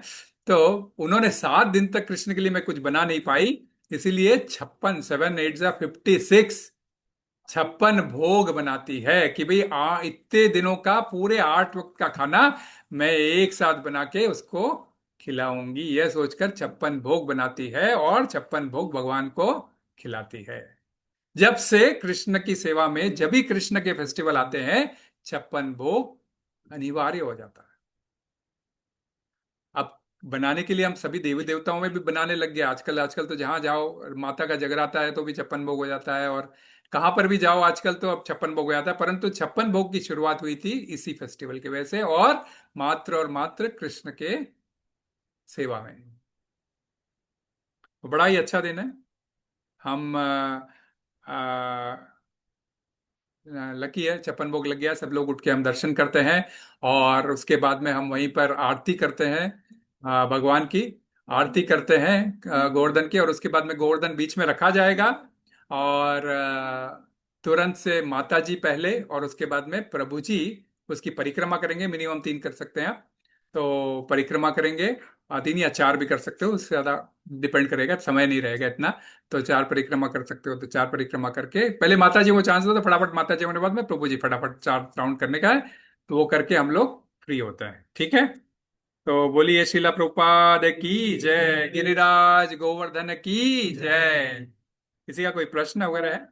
तो उन्होंने 7 दिन तक कृष्ण के लिए मैं कुछ बना नहीं पाई, इसीलिए 56, 7 8 56, 56 भोग बनाती है कि भाई इतने दिनों का पूरे 8 वक्त का खाना मैं एक साथ बना के उसको खिलाऊंगी, यह सोचकर 56 भोग बनाती है, और 56 भोग भगवान को खिलाती है। जब से कृष्ण की सेवा में, जब भी कृष्ण के फेस्टिवल आते हैं, 56 भोग अनिवार्य हो जाता है। अब बनाने के लिए हम सभी देवी देवताओं में भी बनाने लग गए आजकल। आजकल तो जहां जाओ माता का जगराता है तो भी 56 भोग हो जाता है, और कहां पर भी जाओ आजकल तो अब 56 भोग हो जाता है। परंतु 56 भोग की शुरुआत हुई थी इसी फेस्टिवल की वजह से, और मात्र कृष्ण के सेवा में। तो बड़ा ही अच्छा दिन है। हम लकी है, 56 भोग लग गया, सब लोग उठ के हम दर्शन करते हैं, और उसके बाद में हम वहीं पर आरती करते हैं, भगवान की आरती करते हैं गोवर्धन की। और उसके बाद में गोवर्धन बीच में रखा जाएगा, और तुरंत से माता जी पहले, और उसके बाद में प्रभु जी उसकी परिक्रमा करेंगे। मिनिमम 3 कर सकते हैं आप, तो परिक्रमा करेंगे। 3 या 4 भी कर सकते हो, उससे ज्यादा डिपेंड करेगा, समय नहीं रहेगा इतना। तो 4 परिक्रमा कर सकते हो, तो 4 परिक्रमा करके पहले माता जी को चांस दो, तो फटाफट माता जी होने के बाद में प्रभु जी फटाफट 4 राउंड करने का है। तो वो करके हम लोग फ्री होते हैं, ठीक है। तो बोलिए शिला प्रभुपाद की जय, गिरिराज गोवर्धन की जय। किसी का कोई प्रश्न वगैरह है?